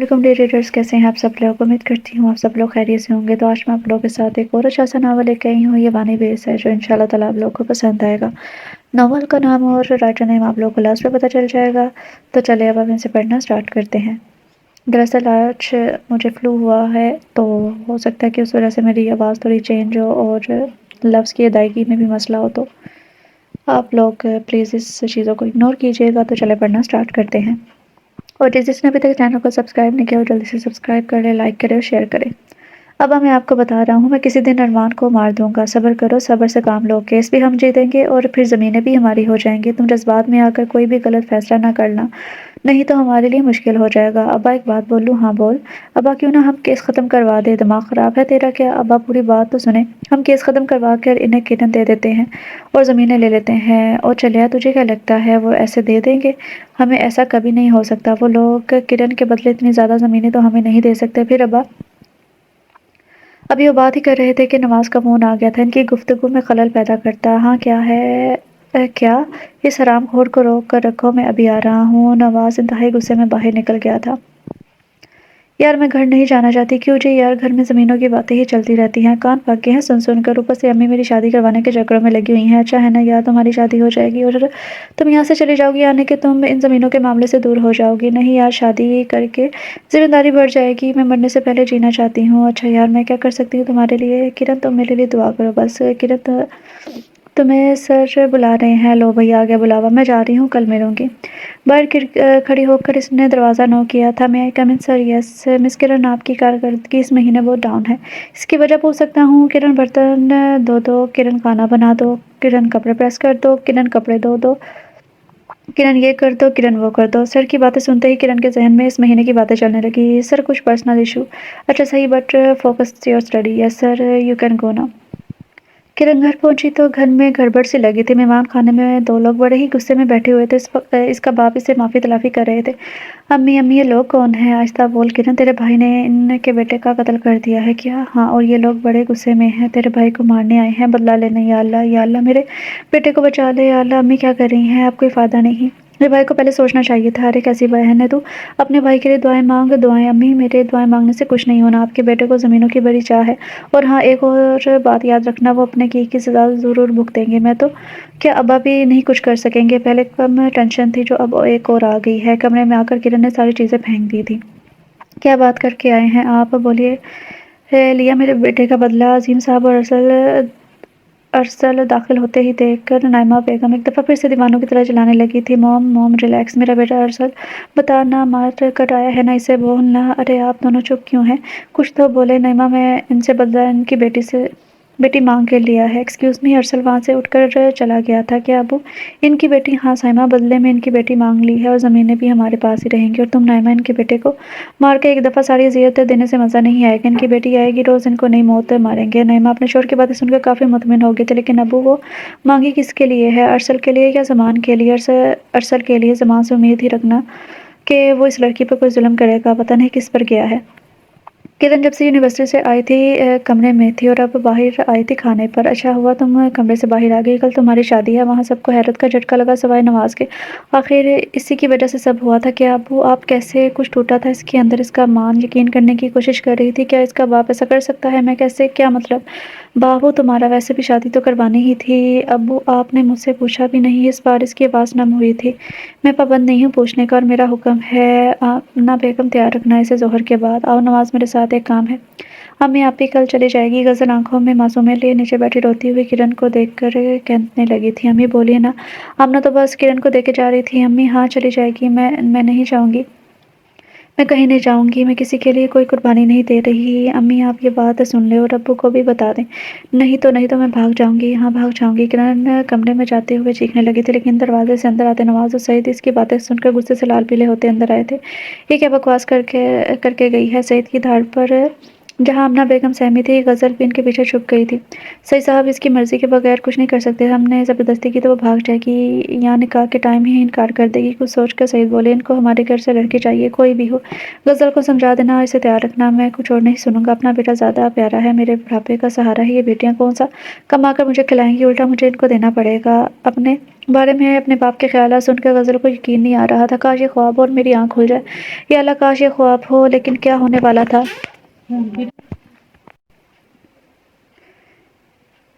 वालेकुम dear readers, कैसे हैं आप सब लोग। उम्मीद करती हूँ आप सब लोग खैरियत से होंगे। तो आज मैं आप लोगों के साथ एक और अच्छा सा नावल लेके आई हूँ। ये वानी बेस है जो इंशाल्लाह ताला आप लोगों को पसंद आएगा। नावल का नाम और राइटर नेम आप लोगों को लास्ट में पता चल जाएगा। तो चलिए अब हम इसे पढ़ना स्टार्ट करते हैं। दरअसल आज मुझे फ्लू हुआ है, तो हो सकता है कि उस वजह से मेरी आवाज़ थोड़ी चेंज हो और लफ्ज़ की अदायगी में भी मसला हो। तो आप लोग प्लीज़ इस चीज़ों को इग्नोर कीजिएगा। तो चले पढ़ना स्टार्ट करते हैं। और जिसने अभी तक चैनल को सब्सक्राइब नहीं किया वो जल्दी से सब्सक्राइब करें, लाइक करें और शेयर करें। अब मैं आपको बता रहा हूँ, मैं किसी दिन अरमान को मार दूंगा। सब्र करो, सब्र से काम लो, केस भी हम जीतेंगे और फिर ज़मीनें भी हमारी हो जाएंगी। तुम जज्बात में आकर कोई भी गलत फैसला ना करना, नहीं तो हमारे लिए मुश्किल हो जाएगा। अब्बा एक बात बोलूँ? हाँ बोल। अब्बा क्यों ना हम केस ख़त्म करवा दे, दिमाग ख़राब है तेरा क्या? अब्बा पूरी बात तो सुने। हम केस ख़त्म करवा कर इन्हें किरण दे देते हैं और ज़मीनें ले लेते हैं। और चलिया तुझे क्या लगता है वो ऐसे दे देंगे? हमें ऐसा कभी नहीं हो सकता। वो लोग किरण के बदले इतनी ज़्यादा ज़मीनें तो हमें नहीं दे सकते। फिर अब्बा अभी वो बात ही कर रहे थे कि नवाज़ का फ़ोन आ गया था। इनकी गुफ्तगू में खलल पैदा करता। हाँ क्या है? क्या? इस हरामखोर को रोक कर रखो, मैं अभी आ रहा हूँ। नवाज़ इंतहाई गुस्से में बाहर निकल गया था। यार मैं घर नहीं जाना चाहती। क्यों जी यार, घर में ज़मीनों की बातें ही चलती रहती हैं। कान पक गए हैं सुन कर। ऊपर से अम्मी मेरी शादी करवाने के चक्करों में लगी हुई हैं। अच्छा है ना यार, तुम्हारी शादी हो जाएगी और तुम यहाँ से चली जाओगी, यानी कि तुम इन ज़मीनों के मामले से दूर हो जाओगी। नहीं यार, शादी करके ज़िम्मेदारी बढ़ जाएगी। मैं मरने से पहले जीना चाहती हूँ। अच्छा यार, मैं क्या कर सकती हूँ तुम्हारे लिए? किरण तुम मेरे लिए दुआ करो बस। किरण तुम्हें सर बुला रहे हैं। लो भैया आ गया बुलावा, मैं जा रही हूँ, कल मिलूंगी। बाहर खड़ी होकर इसने दरवाज़ा नॉक किया था। मैं कम इन सर? यस मिस किरण, आपकी कारकर्दगी इस महीने बहुत डाउन है। इसकी वजह पूछ सकता हूँ? किरण बर्तन धो दो, किरण खाना बना दो, किरण कपड़े प्रेस कर दो, किरण कपड़े धो दो, किरण ये कर दो, किरण वो कर दो। सर की बातें सुनते ही किरण के जहन में इस महीने की बातें चलने लगी। सर कुछ पर्सनल इशू? अच्छा सही, but focus your study. Yes sir, you can go now. Kiran घर पहुंची तो घर में गड़बड़ सी लगी थी। मेहमान खाने में दो लोग बड़े ही गुस्से में बैठे हुए थे। इस वक्त इसका बाप इसे माफ़ी तलाफी कर रहे थे। अम्मी अम्मी, ये लोग कौन है? आहिस्ता बोल किरण, तेरे भाई ने इनके बेटे का कत्ल कर दिया है। क्या? हाँ, और ये लोग बड़े गुस्से में हैं, तेरे भाई को मारने आए हैं, बदला लेने। या अल्लाह या अल्लाह, मेरे बेटे को बचा ले या अल्लाह। अम्मी क्या कर रही हैं? अब कोई फ़ायदा नहीं। मेरे भाई को पहले सोचना चाहिए था। अरे कैसी बहन है तू, अपने भाई के लिए दुआएं मांग। दुआएं? अम्मी मेरे दुआएं मांगने से कुछ नहीं होना। आपके बेटे को ज़मीनों की बड़ी चाह है। और हाँ, एक और बात याद रखना, वो अपने की सज़ा ज़रूर भुगतेंगे। मैं तो क्या अब्बा भी नहीं कुछ कर सकेंगे? पहले कम टेंशन थी, जो अब एक और आ गई है। कमरे में आकर किरण ने सारी चीज़ें फेंक दी थी। क्या बात करके आए हैं आप? बोलिए। लिया मेरे बेटे का बदला। अजीम साहब और अरसल दाखिल होते ही देखकर नाइमा बेगम एक दफ़ा फिर से दीवानों की तरह चिल्लाने लगी थी। मॉम मॉम रिलैक्स, मेरा बेटा अरसल बता ना, मार कर आया है ना इसे? बोल ना। अरे आप दोनों चुप क्यों हैं? कुछ तो बोले। नाइमा, मैं इनसे बदला इनकी बेटी मांग के लिया है। Excuse me. अरसल वहाँ से उठकर चला गया था। क्या अबू? इनकी बेटी? हाँ साइमा, बदले में इनकी बेटी मांग ली है और ज़मीनें भी हमारे पास ही रहेंगी। और तुम नाइमा, इनके बेटे को मार के एक दफ़ा सारी अज़ियतें देने से मज़ा नहीं आएगा। इनकी बेटी आएगी, रोज़ इनको नई मौत मारेंगे। नाइमा अपने शोहर की बातें सुनकर काफ़ी मुतमिन हो गई थी। लेकिन अबू वो मांगी किसके लिए है? अरसल के लिए या ज़मान के लिए? अरसल के लिए। ज़मान से उम्मीद ही रखना कि वो इस लड़की पर कोई जुल्म करेगा। पता नहीं किस पर गया है। किरण जब से यूनिवर्सिटी से आई थी कमरे में थी और अब बाहर आई थी खाने पर। अच्छा हुआ तुम कमरे से बाहर आ गई, कल तुम्हारी शादी है। वहाँ सबको हैरत का झटका लगा सिवाय नवाज के। आखिर इसी की वजह से सब हुआ था क्या? अबू आप कैसे? कुछ टूटा था इसके अंदर। इसका मान यकीन करने की कोशिश कर रही थी। क्या इसका बाप ऐसा कर सकता है? मैं कैसे? क्या मतलब? बाबू तुम्हारा वैसे भी शादी तो करवानी ही थी। अबू आपने मुझसे पूछा भी नहीं। इस बार इसकी आवाज़ नम हुई थी। मैं पाबंद नहीं हूँ पूछने का और मेरा हुक्म है। ना बेगम, तैयार रखना इसे ज़ोहर के बाद। आओ नवाज, मेरे साथ एक काम है। अम्मी आप भी कल चली जाएगी। गज़ल आंखों में मासूमियत लिए नीचे बैठी रोती हुई किरण को देखकर कहने लगी थी। अम्मी बोलिए ना। आमना तो बस किरण को देखे जा रही थी। अम्मी हाँ चली जाएगी। मैं नहीं जाऊँगी। मैं कहीं नहीं जाऊँगी। मैं किसी के लिए कोई कुर्बानी नहीं दे रही। अम्मी आप ये बात सुन लें और अब्बू को भी बता दें। नहीं तो मैं भाग जाऊँगी। हाँ भाग जाऊँगी। किरण कमरे में जाते हुए चीखने लगी थी, लेकिन दरवाजे से अंदर आते नवाज और सईद इसकी बातें सुनकर गुस्से से लाल पीले होते अंदर आए थे। ये क्या बकवास करके करके गई है? सईद की धाड़ पर जहाँ आमना बेगम सहमी थी, गज़ल भी इनके पीछे छुप गई थी। सही साहब इसकी मर्ज़ी के बगैर कुछ नहीं कर सकते। हमने ज़बरदस्ती की तो वो भाग जाएगी या निकाह के टाइम ही इनकार कर देगी। कुछ सोच कर सईद बोले, इनको हमारे घर से लड़की चाहिए, कोई भी हो। गज़ल को समझा देना, इसे तैयार रखना, मैं कुछ और नहीं सुनूंगा। अपना बेटा ज़्यादा प्यारा है, मेरे बुढ़ापे का सहारा है। ये बेटियाँ कौन सा कमा कर मुझे खिलाएंगी? उल्टा मुझे इनको देना पड़ेगा। अपने بارے میں اپنے باپ کے خیالات سن کر غزل کو یقین نہیں آ رہا تھا۔ کاش یہ خواب ہو اور میری آنکھ کھل جائے، یا اللہ کاش یہ خواب ہو، لیکن کیا ہونے والا تھا؟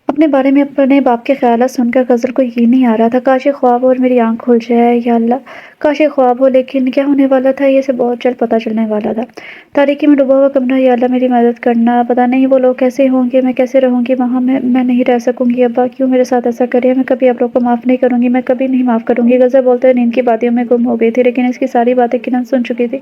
اپنے بارے میں اپنے باپ کے خیالات سن کر غزل کو یقین نہیں آ رہا تھا۔ کاش یہ خواب ہو اور میری آنکھ کھل جائے، یا اللہ کاش یہ خواب ہو، لیکن کیا ہونے والا تھا؟ یہ اسے بہت جلد پتہ چلنے والا تھا۔ تاریکی میں ڈوبا ہوا کمرہ، یا اللہ میری مدد کرنا، پتہ نہیں وہ لوگ کیسے ہوں گے، میں کیسے رہوں گی وہاں، میں نہیں رہ سکوں گی، ابا کیوں میرے ساتھ ایسا کرے، میں کبھی ابا کو معاف نہیں کروں گی، میں کبھی نہیں معاف کروں گی۔ غزل بولتے ہوئے نیند کی وادیوں میں گم ہو گئی تھی، لیکن اس کی ساری باتیں کنن سن چکی تھی۔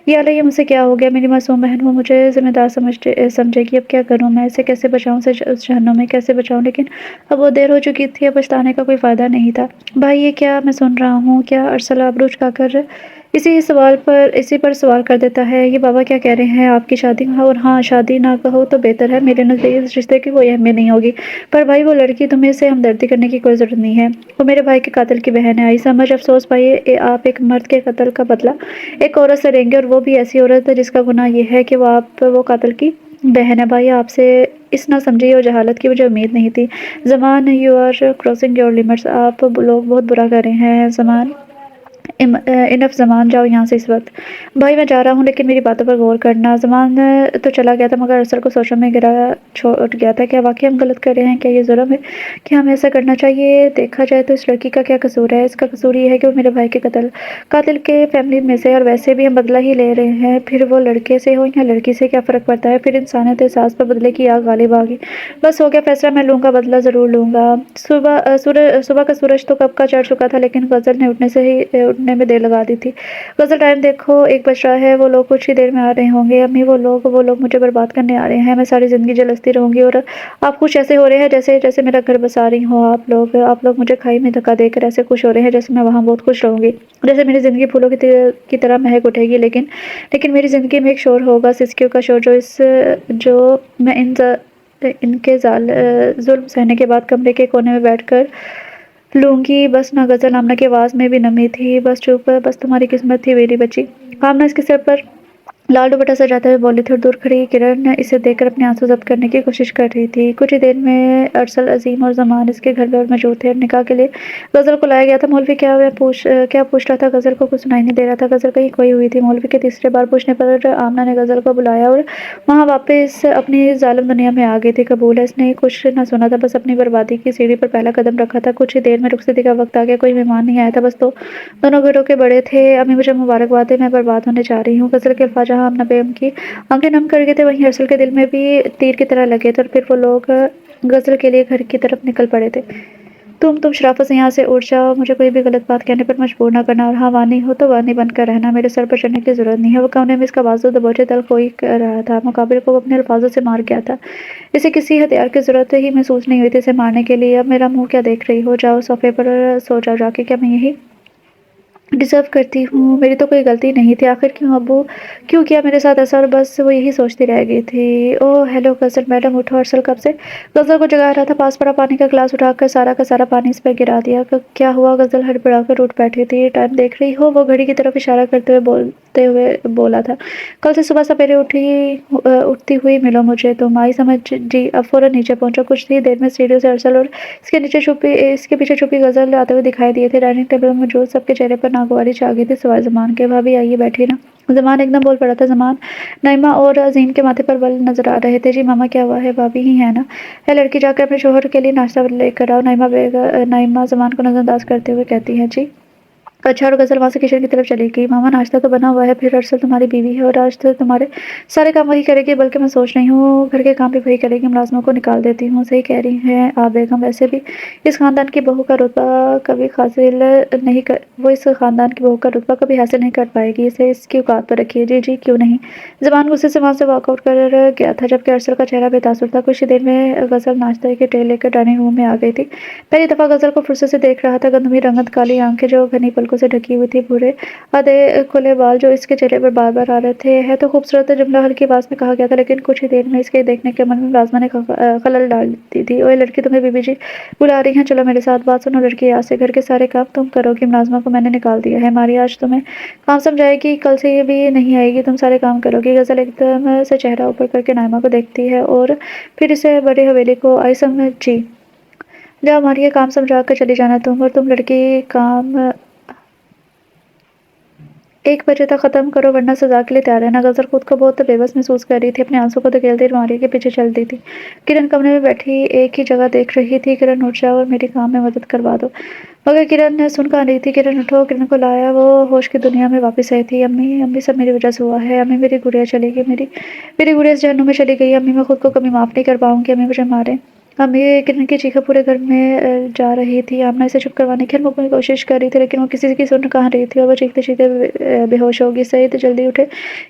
یا اللہ یہ مجھ سے کیا ہو گیا، میری معصوم بہن، وہ مجھے ذمہ دار سمجھے گی، اب کیا کروں میں، اسے کیسے بچاؤں، اسے اس جہنم میں کیسے بچاؤں؟ لیکن اب وہ دیر ہو چکی تھی، اب پچھتانے کا کوئی فائدہ نہیں تھا۔ بھائی یہ کیا میں سن رہا ہوں، کیا ارسلہ ابروج چکا کر اسی پر سوال کر دیتا ہے؟ یہ بابا کیا کہہ رہے ہیں، آپ کی شادی؟ اور ہاں شادی نہ کہو تو بہتر ہے، میرے نزدیک اس رشتے کی کوئی اہمیت نہیں ہوگی۔ پر بھائی وہ لڑکی، تمہیں اسے ہمدردی کرنے کی کوئی ضرورت نہیں ہے، وہ میرے بھائی کے قاتل کی بہن ہے۔ آئی سمجھ، افسوس بھائی، آپ ایک مرد کے قتل کا بدلہ ایک عورت سے لیں گے، اور وہ بھی ایسی عورت جس کا گناہ یہ ہے کہ وہ قاتل کی بہن ہے۔ بھائی آپ سے اس نہ سمجھیے، اور جہالت کی مجھے امید نہیں تھی۔ Zaman, you are crossing your limits, آپ لوگ بہت برا کر رہے ہیں۔ زمان، انف زمان، جاؤ یہاں سے اس وقت۔ بھائی میں جا رہا ہوں، لیکن میری باتوں پر غور کرنا۔ زمان تو چلا گیا تھا، مگر ارسل کو سوچوں میں گرا چھوڑ گیا تھا۔ کیا واقعی ہم غلط کر رہے ہیں؟ کیا یہ ظلم ہے؟ کیا ہمیں ایسا کرنا چاہیے؟ دیکھا جائے تو اس لڑکی کا کیا قصور ہے؟ اس کا قصور یہ ہے کہ وہ میرے بھائی کے قاتل کے فیملی میں سے، اور ویسے بھی ہم بدلہ ہی لے رہے ہیں، پھر وہ لڑکے سے ہو یا لڑکی سے کیا فرق پڑتا ہے؟ پھر انسانیت احساس پر بدلے کی آگ غالب آ گئی۔ بس ہو گیا فیصلہ، میں لوں گا بدلہ، ضرور لوں گا۔ صبح کا سورج تو کب کا چڑھ چکا تھا، لیکن غزل نے اٹھنے میں دیر لگا دی تھی۔ غزل ٹائم دیکھو، 1 بج رہا ہے، وہ لوگ کچھ ہی دیر میں آ رہے ہوں گے۔ امی وہ لوگ مجھے برباد کرنے آ رہے ہیں، میں ساری زندگی جلستی رہوں گی، اور آپ خوش ایسے ہو رہے ہیں جیسے میرا گھر بسا رہی ہوں۔ آپ لوگ مجھے کھائی میں دھکا دے کر ایسے خوش ہو رہے ہیں جیسے میں وہاں بہت خوش رہوں گی، جیسے میری زندگی پھولوں کی طرح مہک اٹھے گی۔ لیکن میری زندگی میں ایک شور ہوگا، سسکیوں کا شور، جو میں ان کے ظلم سہنے کے بعد کمرے کے کونے میں بیٹھ کر لوں گی۔ بس نہ غزل، آمنہ کی آواز میں بھی نمی تھی۔ بس چپ، بس تمہاری قسمت تھی میری بچی۔ آمنہ اس کے سر پر لال دوپٹہ سجاتے ہوئے بولی تھی، اور دور کھڑی کرن اسے دیکھ کر اپنے آنسو ضبط کرنے کی کوشش کر رہی تھی۔ کچھ ہی دیر میں ارسل، عظیم اور زمان اس کے گھر میں موجود تھے، اور نکاح کے لیے غزل کو لایا گیا تھا۔ مولوی کیا پوچھ رہا تھا؟ غزل کو کچھ سنائی نہیں دے رہا تھا۔ غزل کہیں کھوئی ہوئی تھی۔ مولوی کے تیسرے بار پوچھنے پر آمنہ نے غزل کو بلایا، اور وہاں واپس اپنی ظالم دنیا میں آ گئی تھی۔ قبول ہے، اس نے کچھ نہ سنا تھا، بس اپنی بربادی کی سیڑھی پر پہلا قدم رکھا تھا۔ کچھ ہی دیر میں رخصتی کا وقت آ گیا، کوئی مہمان نہیں آیا تھا، بس دونوں گھروں کے بڑے تھے۔ امی مجھے مبارکباد دیں، میں برباد ہونے جا رہی ہوں۔ غزل کے الفاظ جہاں آمنہ بیگم کی آنکھیں نم کر گئے تھے، وہیں ارسل کے دل میں بھی تیر کی طرح لگے تھے، اور پھر وہ لوگ غزل کے لیے گھر کی طرف نکل پڑے تھے۔ تم شرافت سے یہاں سے اٹھ جاؤ، مجھے کوئی بھی غلط بات کہنے پر مجبور نہ کرنا، اور ہاں وانی ہو تو وانی بن کر رہنا، میرے سر پر چڑھنے کی ضرورت نہیں ہے۔ وہ کونے میں اس کا بازو دبوچے تل کھوئی کر رہا تھا، مقابل کو وہ اپنے الفاظوں سے مار گیا تھا۔ اسے کسی ہتھیار کی ضرورت ہی محسوس نہیں ہوئی تھی اسے مارنے کے لیے۔ اب میرا منہ کیا دیکھ رہی ہو؟ جاؤ صوفے پر سو جاؤ جا کے، کیا میں یہی ڈیزرو کرتی ہوں؟ میری تو کوئی غلطی نہیں تھی، آخر کیوں ابو کیوں کیا میرے ساتھ ایسا؟ اور بس وہ یہی سوچتی رہ گئی تھی۔ اوہ ہیلو غزل میڈم، اٹھو، ارسل کب سے غزل کو جگا رہا تھا۔ پاس پڑا پانی کا گلاس اٹھا کر سارا کا سارا پانی اس پر گرا دیا۔ کیا ہوا؟ غزل ہڑبڑا کر اٹھ بیٹھی تھی۔ ٹائم دیکھ رہی ہو؟ وہ گھڑی کی طرف اشارہ کرتے ہوئے بولا تھا۔ کل سے صبح سویرے اٹھتی ہوئی ملو مجھے تم۔ آئی سمجھ جی، اب فوراً نیچے پہنچو۔ کچھ ہی دیر میں سیڑھیوں سے ارسل اور اس کے پیچھے چھپی غزل آتے ہوئے دکھائی دیے تھے۔ ڈائننگ ٹیبل میں موجود سب کے چہرے پر ناگواری چھا گئی تھی سوائے زمان کے۔ بھابھی آئیے، بیٹھیے نا۔ زمان ایک دم بول پڑا تھا۔ زمان، نعیمہ اور عظیم کے ماتھے پر بل نظر آ رہے تھے۔ جی ماما، کیا ہوا ہے؟ بھابھی ہی ہے نا؟ ہے لڑکی، جا کر اپنے شوہر کے لیے ناشتہ لے کر آؤ۔ نعیمہ زمان کو نظر انداز کرتے ہوئے کہتی ہے۔ جی اچھا، اور غزل وہاں سے کچن کی طرف چلی گئی۔ ماما ناشتہ تو بنا ہوا ہے، پھر ارسل تمہاری بیوی ہے، اور آج تو تمہارے سارے کام وہی کرے گی، بلکہ میں سوچ رہی ہوں گھر کے کام بھی وہی کرے گی، ملازموں کو نکال دیتی ہوں۔ صحیح کہہ رہی ہیں آپ بیگم، ویسے بھی اس خاندان کی بہو کا رتبہ کبھی حاصل نہیں کر پائے گی، اسے اس کی اوقات پر رکھیے۔ جی کیوں نہیں؟ زبان غصے سے وہاں سے واک آؤٹ کر گیا تھا، جبکہ ارسل کا چہرہ بے تاثر تھا۔ کچھ ہی دیر میں غزل ناشتے کے ٹرے لے کر ڈائننگ روم میں آ گئی تھی۔ پہلی دفعہ غزل کو فرصت سے دیکھ رہا تھا۔ گندمی رنگت، کالی آنکھیں جو گھنی پلکوں سے ڈھکی ہوئی تھی، بھورے آدھے کھلے بال جو اس کے چہرے پر بار بار آ رہے تھے۔ ہے تو خوبصورت، جملہ ہلکی آواز میں کہا گیا تھا، لیکن کچھ ہی دیر میں اس کے دیکھنے کے عمل میں ملازمہ نے خلل ڈال دی تھی۔ اوئے لڑکی، تمہیں بی بی جی بلا رہی ہیں، چلو میرے ساتھ۔ بات سنو لڑکی، آج سے گھر کے سارے کام تم کرو گی، ملازمہ کو میں نے نکال دیا ہے۔ ماری آج تمہیں کام سمجھائے گی، کل سے یہ بھی نہیں آئے گی، تم سارے کام کرو گی۔ غزل ایک دم سے چہرہ اوپر کر کے نعیمہ کو دیکھتی ہے، اور پھر اسے بڑی حویلی کو۔ آئی سمجھ جی، जाओ मारिया, काम समझा कर चली जाना तुम, और तुम लड़की काम 1 बजे तक खत्म करो वरना सजा के लिए तैयार रहना। गज़ल खुद को बहुत बेबस महसूस कर रही थी, अपने आंसू को धकेलते मारिया के पीछे चलती थी। किरण कमरे में बैठी एक ही जगह देख रही थी। किरण उठ जाओ और मेरी काम में मदद करवा दो। मगर किरण ने सुन कहाँ रही थी। किरण उठो, किरण को लाया, वो होश की दुनिया में वापस आई थी। अम्मी, अम्मी सब मेरी वजह से हुआ है। अम्मी मेरी गुड़िया चली गई, मेरी मेरी गुड़िया इस जहन्नुम में चली गई। अम्मी मैं खुद को कभी माफ़ नहीं कर पाऊंगी। अम्मी मुझे मारे। अम्मी, किरण की चीखें पूरे घर में जा रही थी। आमना इसे चुप करवाने की हर मुमकिन कोशिश कर रही थी, लेकिन वो किसी की सुन कहाँ रही थी और वो चीखते चीखते बेहोश हो गई। सईद जल्दी उठे,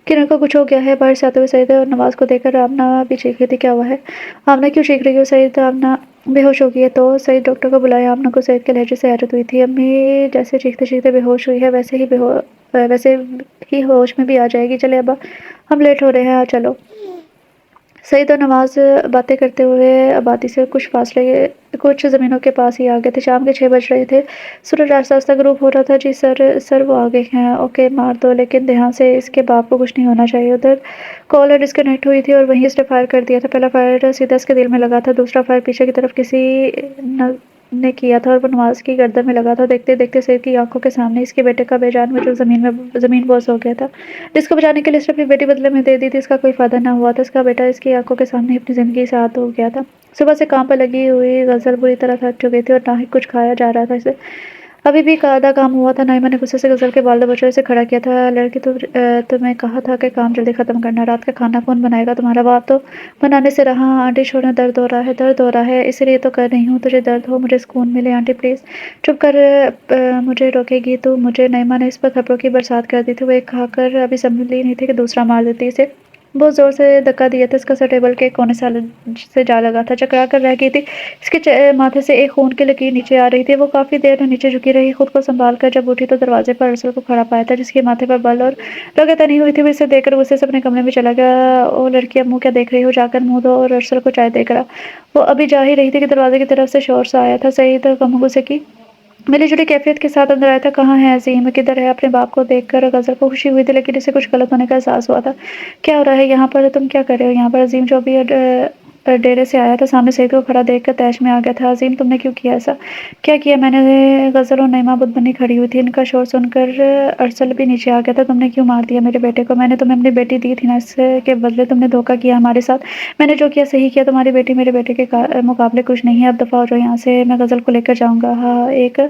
किरण को कुछ हो गया है। बाहर से आते हुए सईद और नवाज को देखकर आमना भी चीख रही थी, क्या हुआ है? आमना क्यों चीख रही हो? सईद, आमना बेहोश हो गई है। तो सईद डॉक्टर को बुलाया। आमना को सईद के लहजे से हैरत हुई थी। अम्मी जैसे चीखते चीखते बेहोश हुई है वैसे ही होश में भी आ जाएगी। चले अब हम लेट हो रहे हैं, चलो। सईद और नवाज बातें करते हुए आबादी से कुछ ज़मीनों के पास ही आ गए थे। शाम के 6 बज रहे थे। सूरज आस्ता आस्ता ग्रूप हो रहा था। जी सर वो आ गए हैं। ओके मार दो, लेकिन ध्यान से, इसके बाप को कुछ नहीं होना चाहिए। उधर कॉलर डिस्कनेक्ट हुई थी और वहीं इसने फायर कर दिया था। पहला फायर सीधा इसके दिल में लगा था, दूसरा फायर पीछे की तरफ किसी न ने किया था और वो नवाज की गर्दन में लगा था। देखते देखते सईद की आंखों के सामने इसके बेटे का बेजान वजूद जमीन बोस हो गया था, जिसको बचाने के लिए इसने अपनी बेटी बदले में दे दी थी। इसका कोई फायदा ना हुआ था। इसका बेटा इसकी आंखों के सामने अपनी जिंदगी से हाथ धो गया था। सुबह से काम पर लगी हुई गज़ल बुरी तरह थक चुकी थी और ना ही कुछ खाया जा रहा था इसे। अभी भी आधा काम हुआ था। नाइमा ने गुस्से से गज़ल के बाल दबोचे से खड़ा किया था। लड़की, तुम्हें कहा था कि काम जल्दी खत्म करना। रात का खाना कौन बनाएगा? तुम्हारा बाप तो बनाने से रहा। आंटी छोड़ना, दर्द हो रहा है, इसलिए तो कर रही हूँ। तुझे दर्द हो, मुझे सुकून मिले। आंटी प्लीज़ चुप कर। मुझे रोकेगी तू मुझे? नाइमा ने इस पर थप्पड़ों की बरसात कर दी थी। वो एक खाकर अभी संभली नहीं थी कि दूसरा मार देती इसे। बहुत ज़ोर से धक्का दिया था। इसका सर टेबल के कोने से जा लगा था, चकरा कर रह गई थी। इसके माथे से एक खून की लकीर नीचे आ रही थी। वो काफ़ी देर नीचे झुकी रही। खुद को संभाल कर जब उठी तो दरवाजे पर अरसल को खड़ा पाया था, जिसके माथे पर बल और लगत नहीं हुई थी। वो इसे देखकर गुस्से से अपने कमरे में चला गया। ओ लड़की, अब मुँह क्या देख रही हो? जाकर मुँह धो और अरसल को चाय देकर आ। वो अभी जा ही रही थी कि दरवाजे की तरफ से शोर सा आया था। सईद कम गुस्से की मिली-जुली कैफियत के साथ अंदर आया था। कहाँ है अज़ीम? किधर है? अपने बाप को देखकर गज़ल को खुशी हुई थी, लेकिन इसे कुछ गलत होने का एहसास हुआ था। क्या हो रहा है यहाँ पर? तुम क्या कर रहे हो यहाँ पर? अज़ीम जो अभी डेरे से आया था, सामने सईद को खड़ा देखकर तैश में आ गया था। अज़ीम, तुमने क्यों किया ऐसा? क्या किया मैंने? गज़ल और नईमा बुत बनी खड़ी हुई थी। इनका शोर सुनकर अरसल भी नीचे आ गया था। तुमने क्यों मार दिया मेरे बेटे को? मैंने तुम्हें अपनी बेटी दी थी ना, इसके बदले तुमने धोखा किया हमारे साथ। मैंने जो किया सही किया। तुम्हारी बेटी मेरे बेटे के मुकाबले कुछ नहीं है। अब दफ़ा हो जाओ यहाँ से, मैं गज़ल को लेकर जाऊँगा। हाँ, एक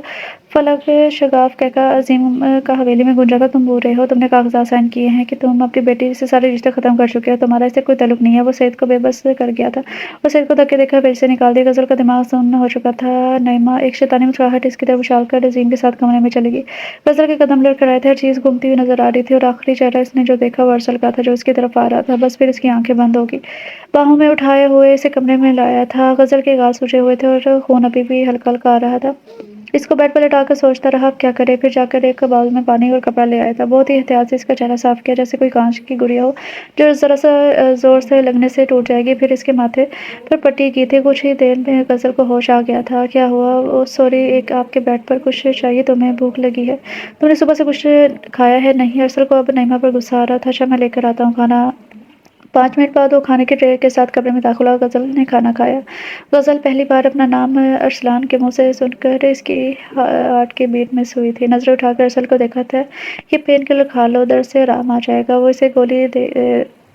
फलक शगाफ कहकर अज़ीम का हवेली में गूंजा था। तुम भूल रहे हो, तुमने कागज़ात साइन किए हैं कि तुम अपनी बेटी से सारे रिश्ते ख़त्म कर चुके हो। तुम्हारा इससे कोई ताल्लुक नहीं है। वो सईद को बेबस कर गया था। वो सईद को धक्के देकर बेड से निकाल दिया। गज़ल का दिमाग सुन्न हो चुका था। नईमा एक शैतानी मुस्कुराहट इसकी तरफ उछाल कर अज़ीम के साथ कमरे में चली गई। गज़ल के कदम लड़खड़ाए थे। हर चीज़ घूमती हुई नजर आ रही थी और आखिरी चेहरा इसने जो देखा वो अरसल का था, जो इसकी तरफ आ रहा था। बस फिर इसकी आंखें बंद हो गई। बाहों में उठाए हुए इसे कमरे में लाया था। गज़ल के गाल सूजे हुए थे और खून अभी भी हल्का हल्का आ रहा था। इसको बेड पर लेटाकर सोचता रहा अब क्या करे। फिर जाकर एक बाउल में पानी और कपड़ा ले आया था। बहुत ही एहतियात से इसका चेहरा साफ किया, जैसे कोई कांच की गुड़िया हो जो जरा सा जोर से लगने से टूट जाएगी। फिर इसके माथे पर पट्टी की थी। कुछ ही देर में गज़ल को होश आ गया था। क्या हुआ? ओ सॉरी, एक आपके बेड पर कुछ चाहिए? तुम्हें भूख लगी है? तुमने सुबह से कुछ खाया है? नहीं। अरसल को अब नईमा पर गुस्सा आ रहा था। अच्छा, मैं लेकर आता हूँ खाना। 5 मिनट बाद वो खाने के ट्रे के साथ कमरे में दाखिल हुआ। गज़ल ने खाना खाया। गज़ल पहली बार अपना नाम अरसलान के मुंह से सुनकर इसकी हार्ट की बीट मिस हुई थी। नज़रें उठाकर अरसल को देखा था। ये पेन किलर खा लो, दर्द से आराम आ जाएगा। वो इसे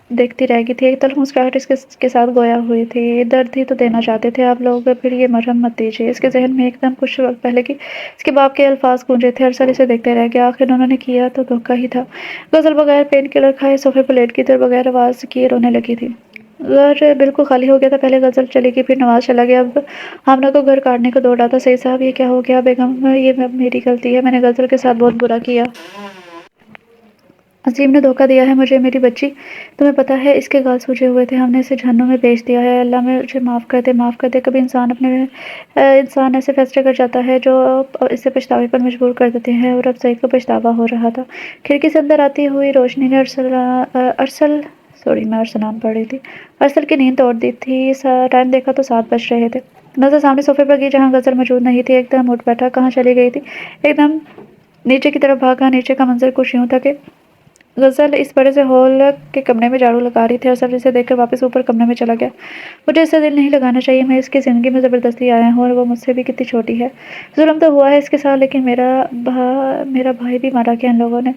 देखती रह गई थी। एक तल्ख मुस्कुराहट इसके के साथ गोया हुई थी। दर्द ही तो देना चाहते थे आप लोग, फिर ये मरहम मत दीजिए। इसके जहन में एकदम कुछ वक्त पहले की इसके बाप के अल्फाज गूंजे थे। अरसल इसे देखते रह गया। आखिर उन्होंने किया तो धोखा ही था। गज़ल बगैर पेन किलर खाए सोफे पर लेट गई थी और बगैर आवाज़ किए रोने लगी थी। घर बिल्कुल खाली हो गया था। पहले गज़ल चली गई, फिर नवाज चला गया। अब आमना को घर काटने को दौड़ा था। सही साहब, ये क्या हो गया? बेगम, ये मेरी गलती है। मैंने गज़ल के साथ बहुत बुरा किया। अज़ीम ने धोखा दिया है मुझे, मेरी बच्ची। तुम्हें पता है इसके गाल सूजे हुए थे। हमने इसे जहन्नुम में भेज दिया है। अल्लाह मुझे माफ़ कर दे, माफ़ कर दे। कभी इंसान ऐसे फैसले कर जाता है जो इसे पछतावे पर मजबूर कर देते हैं, और अब सईद को पछतावा हो रहा था। खिड़की से अंदर आती हुई रोशनी ने अरसल सॉरी, मैं अरसलान पढ़ रही थी। अरसल की नींद तोड़ दी थी। टाइम देखा तो 7 बज रहे थे। नज़र सामने सोफे पर गई, जहाँ गज़ल मौजूद नहीं थी। एकदम उठ बैठा। कहाँ चली गई थी? एकदम नीचे की तरफ भागा। नीचे का मंजर कुछ यूँ था कि गज़ल इस बड़े से हॉल के कमरे में झाड़ू लगा रही थी। अरसल इसे देखकर वापस ऊपर कमरे में चला गया। मुझे इससे दिल नहीं लगाना चाहिए, मैं इसकी ज़िंदगी में ज़बरदस्ती आया हूँ और वो मुझसे भी कितनी छोटी है। ज़ुल्म तो हुआ है इसके साथ, लेकिन मेरा भाई भी मारा क्या इन लोगों ने?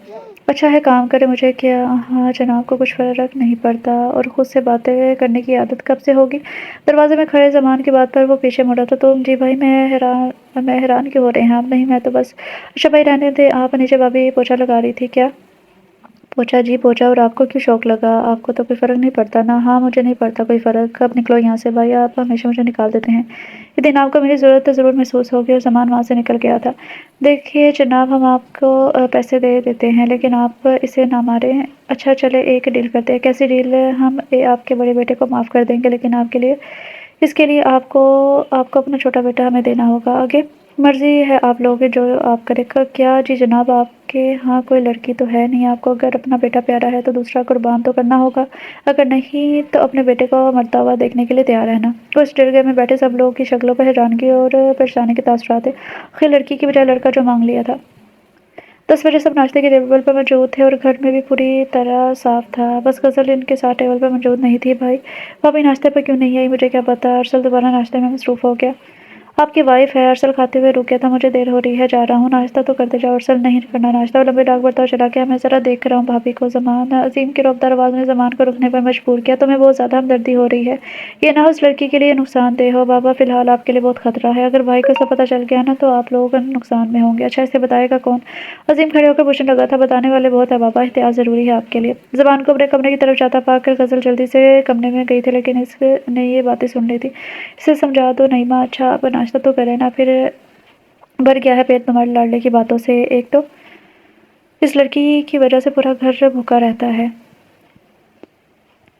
अच्छा है काम करे, मुझे क्या? हाँ, जनाब को कुछ फ़र्क नहीं पड़ता और खुद से बातें करने की आदत कब से होगी? दरवाज़े में खड़े ज़मान की बात पर वो पीछे मुड़ा तो तुम? जी भाई, मैं हैरान क्यों हो रहे हैं आप? नहीं, मैं तो बस। अच्छा भाई रहने दें, आप नीचे भाभी पोछा लगा रही थी क्या? पोछा जी पोछा, और आपको क्यों शौक लगा? आपको तो कोई फ़र्क नहीं पड़ता ना? हाँ, मुझे नहीं पड़ता कोई फ़र्क। अब निकलो यहाँ से भाई, आप हमेशा मुझे निकाल देते हैं। ये दिन आपको मेरी ज़रूरत ज़रूर महसूस होगी। और सामान वहाँ से निकल गया था। देखिए जनाब, हम आपको पैसे दे देते हैं, लेकिन आप इसे ना मारें। अच्छा चले, एक डील करते हैं। कैसी डील? हम आपके बड़े बेटे को माफ़ कर देंगे, लेकिन इसके लिए आपको आपको अपना छोटा बेटा हमें देना होगा। आगे मर्ज़ी है आप लोगों की, जो आप करें। क्या जी जनाब, आपके यहाँ कोई लड़की तो है नहीं? आपको अगर अपना बेटा प्यारा है तो दूसरा कुर्बान तो करना होगा। अगर नहीं तो अपने बेटे को मरता हुआ देखने के लिए तैयार रहना। उस डरगे में बैठे सब लोगों की शक्लों पर हैरानगी और परेशानी के तासुरात थे। आखिर लड़की की बजाय लड़का जो मांग लिया था। 10 बजे सब नाश्ते के टेबल पर मौजूद थे और घर में भी पूरी तरह साफ था। बस गज़ल इनके साथ टेबल पर मौजूद नहीं थी। भाई भाभी नाश्ते पर क्यों नहीं आई? मुझे क्या पता। अरसल दोबारा नाश्ते में मसरूफ़ हो गया। आपकी वाइफ है? अरसल खाते हुए रुक गया था। मुझे देर हो रही है, जा रहा हूँ। नाश्ता तो करते जाओ। अरसल नहीं करना नाश्ता, और लंबे डाक बढ़ता चला गया। मैं ज़रा देख रहा हूँ भाभी को। ज़मान अज़ीम की रफ्तार आवाज़ ने ज़मान को रुकने पर मजबूर किया। तुम्हें बहुत ज़्यादा हमदर्दी हो रही है। ये ना उस लड़की के लिए नुकसानदेह हो बाबा। फ़िलहाल आपके लिए बहुत खतरा है। अगर भाई को सब पता चल गया ना, तो आप लोग नुकसान में होंगे। अच्छा इसे बताएगा कौन? अज़ीम खड़े होकर पूछने लगा था। बताने वाले बहुत है बाबा, एहतियात ज़रूरी है आपके लिए। ज़बान को अपने कमरे की तरफ जाता पाकर गज़ल जल्दी से कमरे में गई थी, लेकिन इसने ये बातें सुन ली थी। इसे समझा दो नईमा। अच्छा आप नाश्ता तो करें ना, फिर भर गया है पेट तुम्हारे लाडले की बातों से। एक तो इस लड़की की वजह से पूरा घर भूखा रहता है।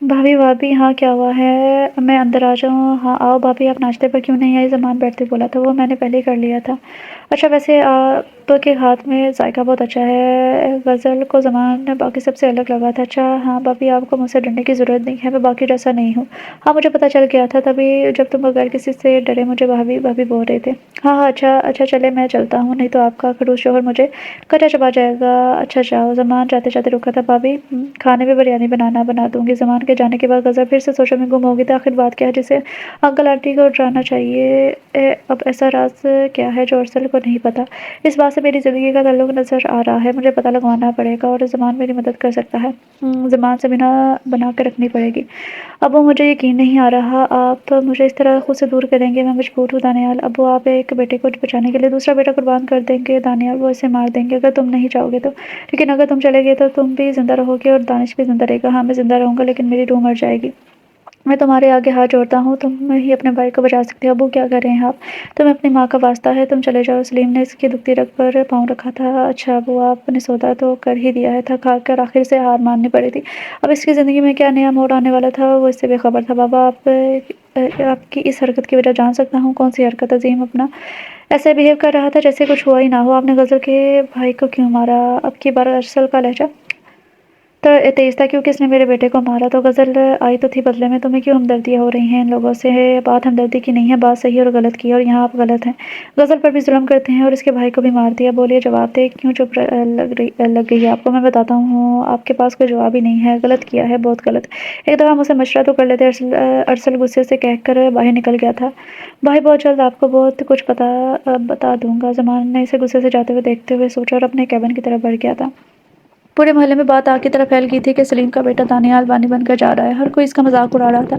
भाभी भाभी, हाँ क्या हुआ है? मैं अंदर आ जाऊँ? हाँ आओ भाभी। आप नाश्ते पर क्यों नहीं आई? ज़मान बैठते बोला था। वो मैंने पहले ही कर लिया था। अच्छा वैसे आपके हाथ में ज़ायका बहुत अच्छा है। गज़ल को ज़मान बाकी सबसे अलग लगा था। अच्छा हाँ भाभी, आपको मुझसे डरने की ज़रूरत नहीं है, मैं बाकी जैसा नहीं हूँ। हाँ मुझे पता चल गया था, तभी जब तुम बगैर किसी से डरे मुझे भाभी भाभी बोल रहे थे। हाँ हाँ, अच्छा अच्छा चले मैं चलता हूँ, नहीं तो आपका खड़ूस शौहर मुझे कटा चबा जाएगा। अच्छा जाओ। ज़मान जाते जाते रुका था। भाभी खाने में बिरयानी बनाना बना दूँगी। ज़मान के जाने के बाद गज़ल फिर से सोचने में गुम होगी। तो आखिर बात क्या है जिसे अंकल आंटी को डराना चाहिए? अब ऐसा राज क्या है जो अरसल को नहीं पता? इस बात से मेरी ज़िंदगी का ताल्लुक नज़र आ रहा है। मुझे पता लगवाना पड़ेगा और ज़मान मेरी मदद कर सकता है। ज़मान से बिना बना के रखनी पड़ेगी। अब वो मुझे यकीन नहीं आ रहा, आप मुझे इस तरह खुद से दूर करेंगे? मैं मजबूर हूँ दानियाल। अब वो आप एक बेटे को बचाने के लिए दूसरा बेटा कुर्बान कर देंगे दानियाल। वो इसे मार देंगे अगर तुम नहीं चाहोगे तो। लेकिन अगर तुम चले गए तो तुम भी ज़िंदा रहोगे और दानिश भी ज़िंदा रहेगा। हाँ मैं ज़िंदा रहूँगा, लेकिन मेरी रूह मर जाएगी। मैं तुम्हारे आगे हाथ जोड़ता हूँ, तुम ही अपने भाई को बचा सकते हो। अब्बू क्या कर रहे हैं आप? तुम्हें अपनी माँ का वास्ता है, तुम चले जाओ। सलीम ने इसकी दुखती रग पर पाँव रखा था। अच्छा अब्बू, आपने सौदा तो कर ही दिया है। थक हार कर आखिर से हार माननी पड़ी थी। अब इसकी ज़िंदगी में क्या नया मोड़ आने वाला था, वो इससे बेखबर था। बाबा आपकी इस हरकत की वजह जान सकता हूँ? कौन सी हरकत? अज़ीम अपना ऐसे बिहेव कर रहा था जैसे कुछ हुआ ही ना हो। आपने गज़ल के भाई को क्यों मारा? अब की बार अरसल का लहजा तो तेज था, क्योंकि इसने मेरे बेटे को मारा। तो गज़ल आई तो थी बदले में। तुम्हें क्यों हमदर्दियाँ हो रही हैं इन लोगों से? बात हमदर्दी की नहीं है, बात सही और गलत की है, और यहाँ आप गलत हैं। गज़ल पर भी जुल्म करते हैं और इसके भाई को भी मार दिया। बोलिए जवाब दे, क्यों चुप लग गई है आपको? मैं बताता हूँ, आपके पास कोई जवाब ही नहीं है। गलत किया है, बहुत गलत। एक दफ़ा मुझसे मशवरा तो कर लेते। अरसल गुस्से से कहकर बाहर निकल गया था। भाई बहुत जल्द आपको बहुत कुछ बता दूंगा। ज़मान ने इसे गुस्से से जाते हुए देखते हुए सोचा और अपने कैबिन की तरफ बढ़ गया था। पूरे मोहल्ले में बात आग की तरह फैल गई थी कि सलीम का बेटा दानियाल बानी बनकर जा रहा है। हर कोई इसका मजाक उड़ा रहा था।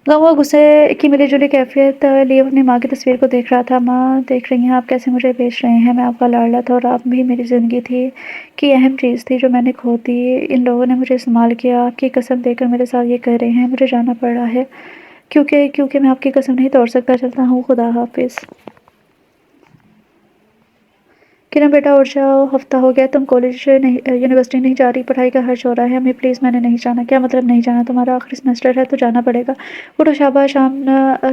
गाँव गुस्से की मिली-जुली कैफियत लिए अपनी माँ की तस्वीर को देख रहा था। माँ देख रही हैं आप कैसे मुझे बेच रहे हैं? मैं आपका लाडला था और आप भी मेरी ज़िंदगी थी की अहम चीज़ थी जो मैंने खो दी। इन लोगों ने मुझे इस्तेमाल किया। आपकी कसम देकर मेरे साथ ये कर रहे हैं। मुझे जाना पड़ रहा है क्योंकि मैं आपकी कसम नहीं तोड़ सकता। चलता हूँ, खुदा हाफ़िज़। किरण बेटा उठ जाओ, हफ्ता हो गया तुम कॉलेज नहीं यूनिवर्सिटी नहीं जा रही। पढ़ाई का खर्च हो रहा है। अम्मी प्लीज़, मैंने नहीं जाना। क्या मतलब नहीं जाना? तुम्हारा आखिरी सेमेस्टर है तो जाना पड़ेगा। उठो शाबाश। शाम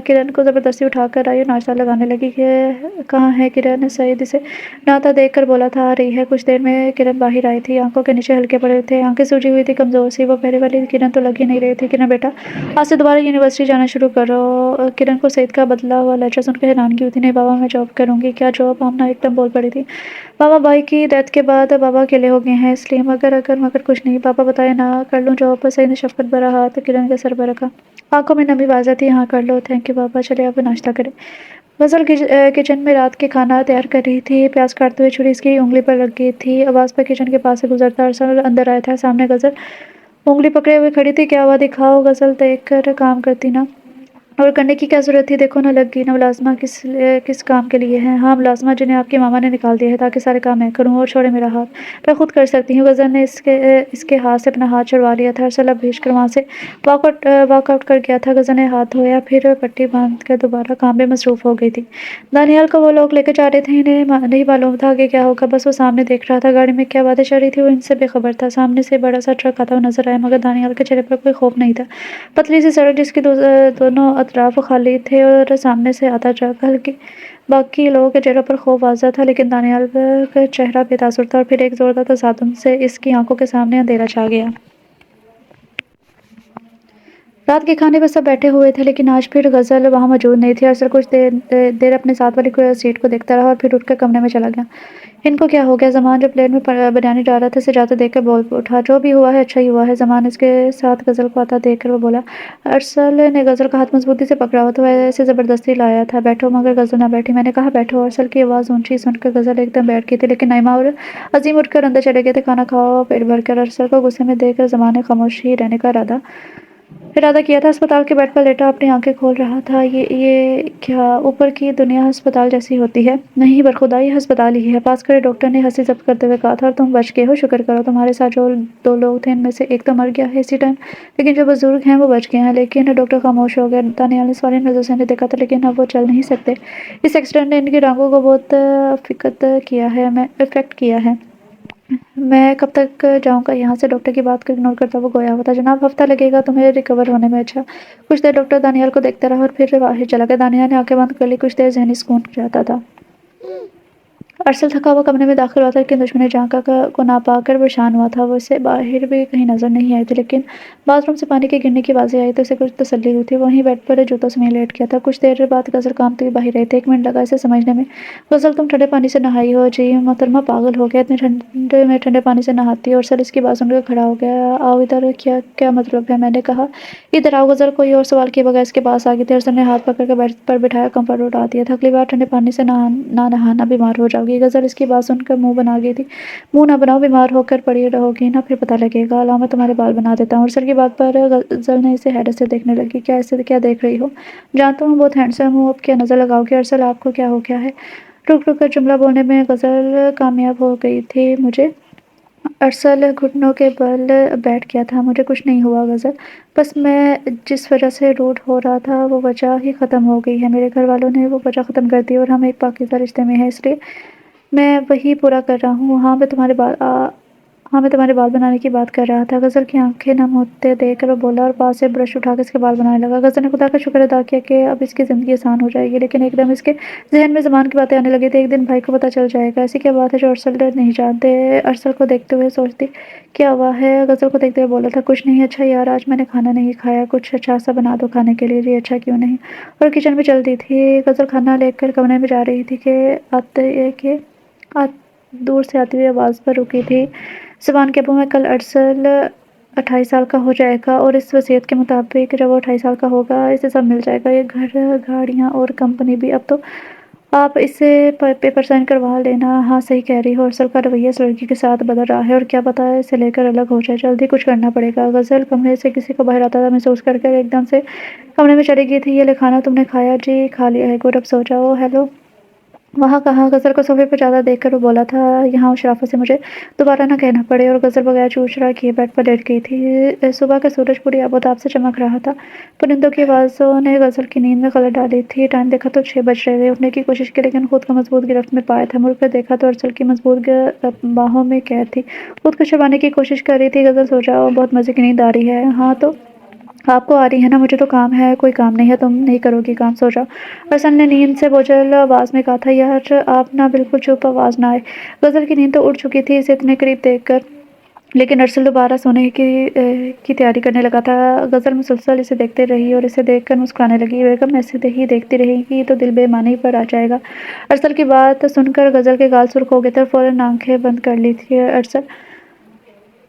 किरण को ज़बरदस्ती उठाकर आई और नाश्ता लगाने लगी। कि कहाँ है किरण? सईद इसे नाता देख कर बोला था। आ रही है। कुछ देर में किरण बाहर आई थी। आंखों के नीचे हल्के पड़े थे, आंखें सूजी हुई थी, कमज़ोर सी। वो पहले वाली किरण तो लग ही नहीं रही थी। किरण बेटा आज से दोबारा यूनिवर्सिटी जाना शुरू करो। किरण को सईद का बदला हुआ लहजा सुनकर हैरानगी हुई थी। नहीं बाबा, मैं जॉब करूँगी। क्या जॉब? आमना एकदम बोल पड़ी थी। मामा भाई की डेथ के बाद बाबा अकेले हो गए हैं, इसलिए मगर अगर मगर कुछ नहीं। पापा बताए ना कर लूँ जॉब पर। सही ने शफकत भरा हाथ किरण के सर पर रखा। आंखों में नमी आ जाती। हाँ कर लो। थैंक यू पापा। चले अब नाश्ता करें। गजल किचन में रात के खाना तैयार कर रही थी। प्याज काटते हुए छुरी इसकी उंगली पर लग गई थी। आवाज पर किचन के पास से गुजरता अरसल अंदर आया था। सामने गजल उंगली पकड़े हुए खड़ी थी। क्या हुआ दिखाओ। गजल देख कर काम करती ना और करने की क्या ज़रूरत थी। देखो ना लग गई ना। मुलाजमा किस काम के लिए है। हाँ मुलाजमा जिन्हें आपकी मामा ने निकाल दिया है ताकि सारे काम मैं करूँ और छोड़े मेरा हाथ। मैं खुद कर सकती हूँ। गजल ने इसके हाथ से अपना हाथ छुड़वा लिया था। अरसल अब भेज कर वहाँ से वॉकआउट कर गया था। गजल ने हाथ धोया फिर पट्टी बांध कर दोबारा काम में मसरूफ हो गई थी। दानियाल को वो लोग लेकर जा रहे थे। इन्हें नहीं मालूम था कि क्या होगा। बस वो सामने देख रहा था गाड़ी में क्या बातें चल रही थी। वो इनसे बेखबर था। सामने से बड़ा सा ट्रक आता हुआ नजर आया मगर दानियाल के चेहरे पर कोई खौफ नहीं था। पतली सी सड़क जिसके दोनों अतराफ खाली थे और सामने से आता ट्रक। हल्की बाकी लोगों के चेहरों पर खौफ वाज़ा था लेकिन दानियाल का चेहरा बेतासुर था और फिर एक जोरदार तसादुम से इसकी आंखों के सामने अंधेरा छा गया। रात के खाने पर सब बैठे हुए थे लेकिन आज फिर गजल वहां मौजूद नहीं थी। अरसल कुछ देर अपने साथ वाली सीट को देखता रहा और फिर उठकर कमरे में चला गया। इनको क्या हो गया। जमान जो प्लेट में बिरयानी डाल रहा था इसे जाते देखकर बोल उठा। जो भी हुआ है अच्छा ही हुआ है। जमान इसके साथ गजल को आता देखकर वो बोला। अरसल ने गजल का हाथ मजबूती से पकड़ा हुआ तो ऐसे जबरदस्ती लाया था। बैठो। मगर गजल ना बैठी। मैंने कहा बैठो। अरसल की आवाज़ ऊंची सुनकर गजल एकदम बैठ गई थी लेकिन नाइमा और अजीम उठकर अंदर चले गए थे। खाना खाओ पेट भर कर। अरसल को गुस्से में देखकर जमान ने खामोश ही रहने का इरादा किया था। अस्पताल के बेड पर लेटा अपनी आंखें खोल रहा था। ये क्या ऊपर की दुनिया अस्पताल जैसी होती है। नहीं बरखुदा ये अस्पताल ही है। पास खड़े डॉक्टर ने हंसी जब्त करते हुए कहा था। और तुम बच गए हो। शुक्र करो। तुम्हारे साथ जो दो लोग थे इनमें से एक तो मर गया है इसी टाइम लेकिन जो बुजुर्ग हैं वो बच गए हैं। लेकिन डॉक्टर खामोश हो गया। दानियाल ने सवाली नजर से देखा था लेकिन अब वो चल नहीं सकते। इस एक्सीडेंट ने इनकी टांगों को बहुत इफेक्ट किया है। मैं कब तक जाऊँगा यहाँ से। डॉक्टर की बात को इग्नोर करता हुआ गोया हुआ था। जनाब हफ्ता लगेगा तुम्हें रिकवर होने में। अच्छा। कुछ देर डॉक्टर दानियाल को देखता रहा और फिर बाहर चला गया। दानियाल ने आंखें बंद कर ली। कुछ देर ज़हनी सुकून जाता था। अरसल थका हुआ कमरे में दाखिल हुआ था लेकिन दुश्मन झांका को ना पाकर परेशान हुआ था। वो इसे बाहर भी कहीं नजर नहीं आई थी लेकिन बाथरूम से पानी के गिरने की आवाज़ें आई तो इसे कुछ तसल्ली हुई थी। वहीं बेड पर जूतों समेत लेट गया था। कुछ देर बाद गजल कामती हुई बाहर आई थी। 1 मिनट लगा इसे समझने में। गजल तुम ठंडे पानी से नहाई हो। जी मोहतरमा पागल हो गया। इतने ठंडे में ठंडे पानी से नहाती हो। अरसल इसकी बात सुनकर खड़ा हो गया। आओ इधर। क्या क्या मतलब है। मैंने कहा इधर आओ। गजल कोई और सवाल किए बगैर इसके पास आ गई थी। अरसल ने हाथ पकड़ कर बेड पर बिठाया कंफर्ट उठा दिया था। अगली बार ठंडे पानी से ना नहाना बीमार हो जाओगी। गजल इसकी बात सुनकर मुंह बना गई थी। मुंह ना बनाओ। बीमार होकर पड़ी रहोगी ना फिर पता लगेगा। लाओ मैं तुम्हारे बाल बना देता हूँ। अरसल की बात पर गजल ने इसे हैरत से देखने लगी। क्या ऐसे क्या देख रही हो। जानता हूँ बहुत हैंडसम हूँ। अब क्या नजर लगाओगे। अरसल आपको क्या हो गया है। रुक रुक कर जुमला बोलने में गजल कामयाब हो गई थी। मुझे अरसल घुटनों के बल बैठ गया था। मुझे कुछ नहीं हुआ गजल। बस मैं जिस वजह से रूठ हो रहा था वो वजह ही ख़त्म हो गई है। मेरे घर वालों ने वो वजह ख़त्म कर दी और हम एक पाकिज़ा रिश्ते में हैं इसलिए मैं वही पूरा कर रहा हूँ। हाँ मैं तुम्हारे बाल बनाने की बात कर रहा था। गजल की आंखें नम होते देखकर वो बोला और पास से ब्रश उठाकर इसके बाल बनाने लगा। गजल ने खुदा का शुक्र अदा किया कि अब इसकी ज़िंदगी आसान हो जाएगी लेकिन एकदम इसके जहन में ज़मान की बातें आने लगी थी। एक दिन भाई को पता चल जाएगा। ऐसी क्या बात है जो अरसल नहीं जानते। अरसल को देखते हुए सोचती क्या हुआ है। गजल को देखते हुए बोला था कुछ नहीं। अच्छा यार आज मैंने खाना नहीं खाया। कुछ अच्छा सा बना दो खाने के लिए। जी अच्छा क्यों नहीं। और किचन में चलती थी। गजल खाना लेकर कमरे में जा रही थी कि दूर से आती हुई आवाज़ पर रुकी थी। ज़ुबान के अब्बू में कल अरसल 28 साल का हो जाएगा और इस वसीयत के मुताबिक जब वो 28 साल का होगा इसे सब मिल जाएगा। ये घर गाड़ियाँ और कंपनी भी। अब तो आप इससे पेपर साइन करवा लेना। हाँ सही कह रही हो। अरसल का रवैया इस लड़की के साथ बदल रहा है और क्या पता है इसे लेकर अलग हो जाए। जल्दी कुछ करना पड़ेगा। गजल कमरे से किसी को बाहर आता था महसूस कर एकदम से कमरे में चली गई थी। ये ले खाना तुमने खाया। जी खा लिया है। गुड अब सो जाओ। हेलो वहाँ कहाँ। गजल को सोफे पर ज़्यादा देखकर वो बोला था यहाँ शराफत से मुझे दोबारा ना कहना पड़े। और गजल बगैर चूचरा किए बेड पर लेट गई थी। सुबह का सूरज पूरी आबोताब से चमक रहा था। परिंदों की आवाज़ों ने गजल की नींद में खलल डाली थी। टाइम देखा तो 6 बज रहे थे। उठने की कोशिश की लेकिन खुद को मजबूत गिरफ्त में पाया था। मुड़ कर देखा तो अरसल की मजबूत बाहों में कैद थी। खुद को छुपाने की कोशिश कर रही थी। गजल सो जाओ बहुत मज़े की नींद आ रही है। हाँ तो आपको आ रही है ना। मुझे तो काम है। कोई काम नहीं है। तुम नहीं करोगी काम। सो जाओ। हसन ने नींद से बोझल आवाज़ में कहा था। यार आप ना बिल्कुल चुप आवाज़ ना आए। गजल की नींद तो उड़ चुकी थी। इसे इतने करीब देखकर لیکن ارسل دوبارہ سونے کی تیاری کرنے لگا تھا۔ غزل مسلسل اسے دیکھتے رہی اور اسے دیکھ کر مسکرانے لگی۔ بیگم ایسے ہی دیکھتی رہے گی تو دل بے ایمانی پر آ جائے گا۔ ارسل کی بات سن کر غزل کے گال سرخ ہو گئے تھے اور فوراً آنکھیں بند کر لی تھی۔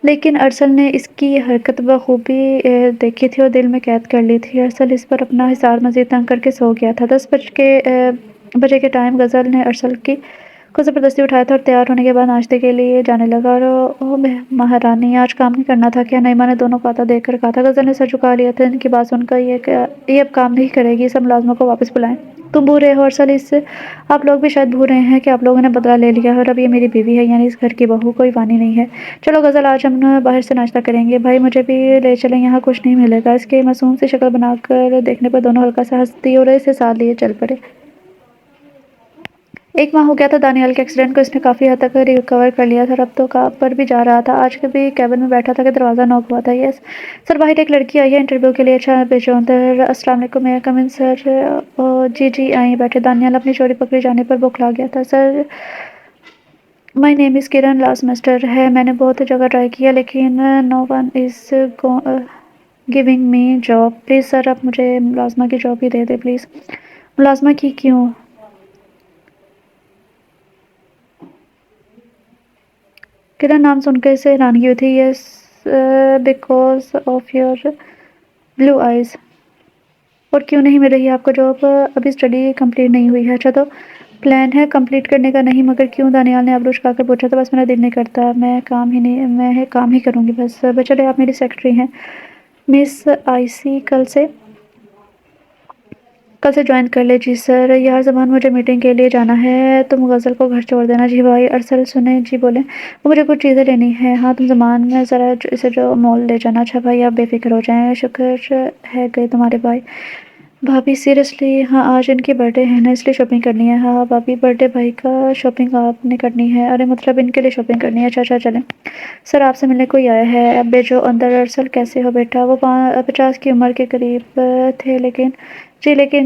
لیکن ارسل نے اس کی یہ حرکت بخوبی دیکھی تھی اور دل میں قید کر لی تھی۔ ارسل اس پر اپنا حصار مزید تنگ کر کے سو گیا تھا۔ 10 بجے کے ٹائم غزل نے ارسل کو زبردستی اٹھایا تھا اور تیار ہونے کے بعد ناشتے کے لیے جانے لگا۔ اوہ مہارانی، آج کام نہیں کرنا تھا کیا؟ نعیمہ نے دونوں کو آتا دیکھ کر کہا تھا۔ غزل نے سر جھکا لیا تھا۔ ان کی بات سن کر یہ اب کام نہیں کرے گی، سب ملازموں کو واپس بلائیں۔ تم بھول رہے ہو ارسل، آپ لوگ بھی شاید بھول رہے ہیں کہ آپ لوگوں نے بدلہ لے لیا ہے اور اب یہ میری بیوی ہے، یعنی اس گھر کی بہو، کوئی وانی نہیں ہے۔ چلو غزل، آج ہم باہر سے ناشتہ کریں گے۔ بھائی مجھے بھی لے چلیں، یہاں کچھ نہیں ملے گا۔ اس کی معصوم سی شکل بنا کر دیکھنے پر دونوں ہلکا سا ہنس دیے اور اسے ساتھ لیے چل پڑے۔ 1 ماہ ہو گیا تھا دانیال کے ایکسیڈنٹ کو۔ اس نے کافی حد تک ریکور کر لیا تھا اور اب تو کام پر بھی جا رہا تھا۔ آج بھی کیبن میں بیٹھا تھا کہ دروازہ نوک ہوا تھا۔ یس سر، باہر ایک لڑکی آئی ہے انٹرویو کے لیے۔ اچھا بھیجو اندر۔ السلام علیکم، میں کم ان سر؟ جی آئیں، بیٹھے۔ دانیال اپنی چوری پکڑے جانے پر بوکھلا گیا تھا۔ سر، مائی نیم از کرن، لاسٹ سیمسٹر ہے۔ میں نے بہت جگہ ٹرائی کیا لیکن no one is giving me job. Please sir, آپ مجھے ملازمہ کی جاب ہی دے دیں پلیز۔ ملازمہ کی کیوں؟ کرن نام سن کر اسے حیرانگی ہوئی تھی۔ Yes because of your blue eyes. اور کیوں نہیں مل رہی ہے آپ کو جاب؟ ابھی اسٹڈی کمپلیٹ نہیں ہوئی ہے۔ اچھا تو پلان ہے کمپلیٹ کرنے کا؟ نہیں مگر کیوں؟ دانیال نے آبرو چکا کر پوچھا تھا۔ بس میرا دل نہیں کرتا، میں کام ہی کروں گی بس۔ چلے، آپ میری سیکرٹری ہیں۔ مس آئیسی کل سے جوائن کر لے۔ جی سر۔ یار زبان، مجھے میٹنگ کے لیے جانا ہے، تم غزل کو گھر چھوڑ دینا۔ جی بھائی۔ ارسل سنیں، جی بولیں۔ وہ مجھے کچھ چیزیں لینی ہے۔ ہاں تم زبان میں ذرا اسے جو مال لے جانا۔ اچھا بھائی، آپ بے فکر ہو جائیں، شکر ہے گئے تمہارے بھائی۔ بھابھی سیریسلی؟ ہاں آج ان کی برتھ ڈے ہے نا، اس لیے شاپنگ کرنی ہے۔ ہاں بھابھی، برتھ ڈے بھائی کا شاپنگ آپ نے کرنی ہے؟ ارے مطلب ان کے لیے شاپنگ کرنی ہے۔ اچھا چلیں۔ سر، آپ سے ملنے کوئی آیا ہے؟ اب بھیجو اندر۔ ارسل کیسے ہو بیٹا؟ وہ 50 کی عمر کے قریب تھے لیکن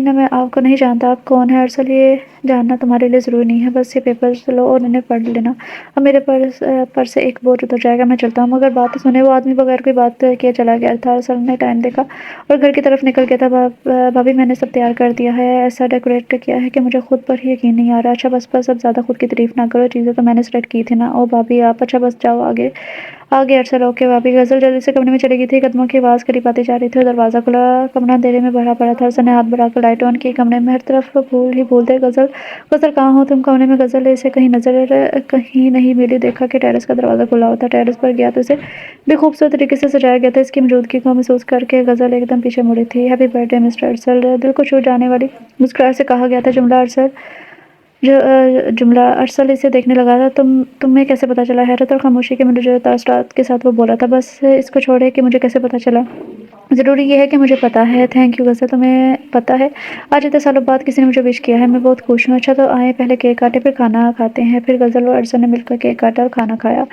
میں آپ کو نہیں جانتا، آپ کون ہیں؟ ارسل، یہ جاننا تمہارے لیے ضروری نہیں ہے، بس یہ پیپرز لو اور انہیں پڑھ لینا۔ اب میرے پر سے ایک بوجھ اتر جائے گا، میں چلتا ہوں۔ مگر بات تو سنیں، وہ آدمی بغیر کوئی بات کیے چلا گیا تھا۔ ارسل نے ٹائم دیکھا اور گھر کی طرف نکل گیا تھا۔ بھابھی میں نے سب تیار کر دیا ہے، ایسا ڈیکوریٹ کیا ہے کہ مجھے خود پر ہی یقین نہیں آ رہا۔ اچھا بس اب زیادہ خود کی تعریف نہ کرو، چیزیں تو میں نے سلیکٹ کی تھی نا۔ او بھابھی آپ، اچھا بس جاؤ آگے۔ ارسل اوکے بھابھی۔ غزل جلدی سے کمرے میں چلی گئی تھی۔ قدموں کی آواز قریب آتی جا رہی تھی اور دروازہ کھلا۔ کمرہ اندھیرے میں بھرا پڑا تھا۔ ارسل نے ہاتھ بڑھا کر لائٹ آن کی۔ کمرے میں ہر طرف پھول تھے۔ غزل کہاں ہو تم؟ کمرے میں غزل اسے کہیں نہیں ملی۔ دیکھا کہ ٹیرس کا دروازہ کھلا ہوا تھا۔ ٹیرس پر گیا تو اسے بھی خوبصورت طریقے سے سجایا گیا تھا۔ اس کی موجودگی کو محسوس کر کے غزل ایک دم پیچھے مڑی تھی۔ ہیپی برتھ ڈے مسٹر ارسل، دل کو چھو جانے والی مسکراہٹ سے کہا گیا تھا جملہ۔ ارسل اسے دیکھنے لگا تھا۔ تمہیں کیسے پتا چلا؟ حیرت اور خاموشی کے منجمد تاثرات کے ساتھ وہ بولا تھا۔ بس اس کو چھوڑے کہ مجھے کیسے پتا چلا؟ ضروری یہ ہے کہ مجھے پتا ہے۔ تھینک یو غزل، تمہیں پتا ہے آج اتنے سالوں بعد کسی نے مجھے وش کیا ہے، میں بہت خوش ہوں۔ اچھا تو آئیں پہلے کیک کاٹیں پھر کھانا کھاتے ہیں۔ پھر غزل اور ارسل نے مل کر کیک کاٹا اور کھانا کھایا۔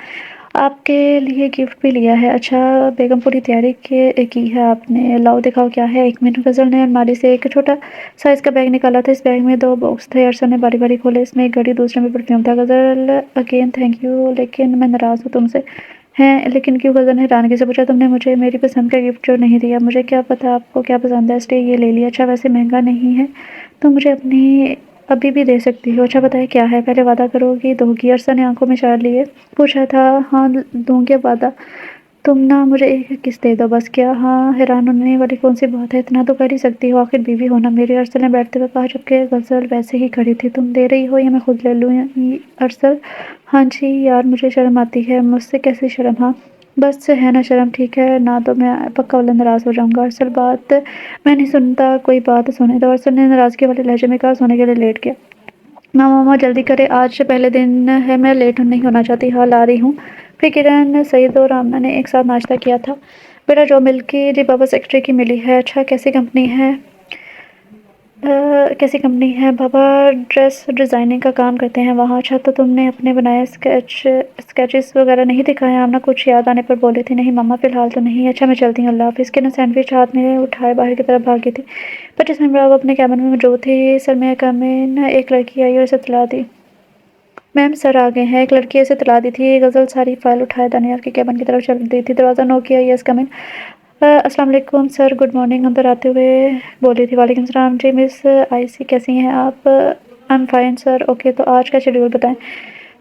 آپ کے لیے گفٹ بھی لیا ہے۔ اچھا بیگم، پوری تیاری کی ہے آپ نے؟ لاؤ دکھاؤ کیا ہے۔ 1 منٹ۔ غزل نے الماری سے ایک چھوٹا سائز کا بیگ نکالا تھا۔ اس بیگ میں 2 باکس تھے۔ ارسل نے باری باری کھولے۔ اس میں ایک گھڑی، دوسرے میں پرفیوم تھا۔ غزل اگین تھینک یو، لیکن میں ناراض ہوں تم سے۔ ہیں لیکن کیوں؟ غزل نے حیرانگی سے پوچھا۔ تم نے مجھے میری پسند کا گفٹ جو نہیں دیا، مجھے کیا پتا آپ کو کیا پسند ہے، اس لیے یہ لے لیا۔ اچھا ویسے مہنگا نہیں ہے، تم مجھے ابھی بھی دے سکتی ہو۔ اچھا بتائیں کیا ہے، پہلے وعدہ کرو گی دو گی؟ ارسل نے آنکھوں میں اشارہ لیے پوچھا تھا۔ ہاں دوں گی وعدہ، تم نہ مجھے ایک قسط دے دو بس۔ کیا؟ ہاں حیران ہونے والی کون سی بات ہے، اتنا تو کر ہی سکتی ہو، آخر بیوی ہو نا میری۔ ارسل نے بیٹھتے ہوئے کہا جبکہ غزل ویسے ہی کھڑی تھی۔ تم دے رہی ہو یا میں خود لے لوں؟ ارسل ہاں جی یار، مجھے شرم آتی ہے۔ مجھ سے کیسی شرم؟ ہاں بس ہے نا شرم، ٹھیک ہے نا تو میں پکا والا ناراض ہو جاؤں گا۔ ارسل بات میں نہیں سنتا، کوئی بات سنے تو۔ ارسل نے ناراضگی والے لہجے میں کہا۔ سونے کے لیے لیٹ گیا۔ ماما جلدی کرے، آج پہلے دن ہے، میں لیٹ نہیں ہونا چاہتی۔ ہاں لا رہی ہوں۔ پھر کرن، سعید اور آمنہ نے ایک ساتھ ناشتہ کیا تھا۔ بیٹا جاب مل کی؟ جی بابا، سیکرٹری کی ملی ہے۔ اچھا کیسی کمپنی ہے؟ بابا ڈریس ڈیزائننگ کا کام کرتے ہیں وہاں۔ اچھا تو تم نے اپنے بنائے اسکیچز وغیرہ نہیں دکھائے؟ آمنہ کچھ یاد آنے پر بولی تھی۔ نہیں ماما فی الحال تو نہیں۔ اچھا میں چلتی ہوں، اللہ حافظ۔ کرن سینڈوچ ہاتھ میں اٹھائے باہر کی طرف بھاگی تھی۔ 25 منٹ بعد وہ اپنے کیبن میں موجود تھی۔ سر میں کم ان، ایک لڑکی آئی اور اسے اطلاع دی میم سر آ گئے ہیں۔ ایک لڑکی اسے اطلاع دی تھی۔ غزل ساری فائل اٹھائے دانیال کے کیبن کی طرف چل دی تھی۔ دروازہ نوک کیا، یس کم ان۔ السلام علیکم سر، گڈ مارننگ، اندر آتے ہوئے بولی تھی۔ وعلیکم السلام جی مس آئیسی کیسی ہیں آپ؟ I am fine sir. Okay تو آج کا شیڈیول بتائیں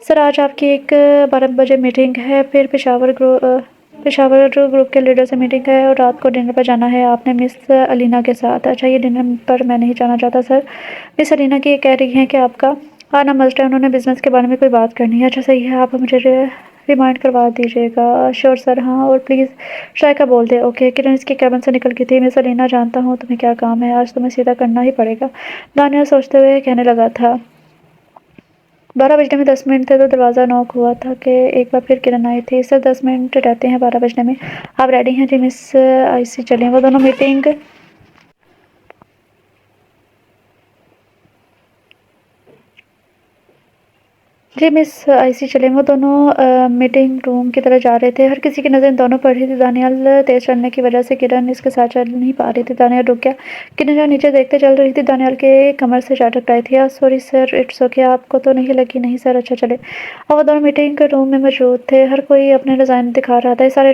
سر۔ آج آپ کی ایک 12 بجے میٹنگ ہے، پھر پشاور گروپ کے لیڈر سے میٹنگ ہے، اور رات کو ڈنر پر جانا ہے آپ نے مس علینا کے ساتھ۔ اچھا، یہ ڈنر پر میں نہیں جانا چاہتا سر۔ مس علینا کی یہ کہہ رہی ہیں کہ آپ کا آنا مسٹ ہے، انہوں نے بزنس کے بارے میں کوئی بات کرنی ہے۔ اچھا صحیح ہے، آپ مجھے ریمائنڈ کروا دیجیے گا۔ شیور سر۔ ہاں، اور پلیز شائقہ بول دے۔ اوکے۔ کرن اس کے کیبن سے نکل گئی تھی۔ مس علینا، جانتا ہوں تمہیں کیا کام ہے، آج تمہیں سیدھا کرنا ہی پڑے گا، دانیال سوچتے ہوئے کہنے لگا تھا۔ 12 بجنے میں 10 منٹ تھے تو دروازہ نوک ہوا تھا کہ ایک بار پھر کرن آئی تھی۔ سر 10 منٹ رہتے ہیں 12 بجنے میں، آپ ریڈی ہیں؟ جی مس آئیسی چلیں۔ وہ دونوں میٹنگ جی مس آئیسی چلیں۔ وہ دونوں میٹنگ روم کی طرف جا رہے تھے۔ ہر کسی کی نظر ان دونوں پر رہی تھی۔ دانیال تیز چلنے کی وجہ سے کرن اس کے ساتھ چل نہیں پا رہی تھی۔ دانیال رک گیا۔ کرن جہاں نیچے دیکھتے چل رہی تھی، دانیال کے کمر سے جا ٹکرائی تھی۔ سوری سر، اٹس اوکے، آپ کو تو نہیں لگی؟ نہیں سر، اچھا چلے۔ اور وہ دونوں میٹنگ روم میں موجود تھے۔ ہر کوئی اپنے ڈیزائن دکھا رہا تھا۔ یہ سارے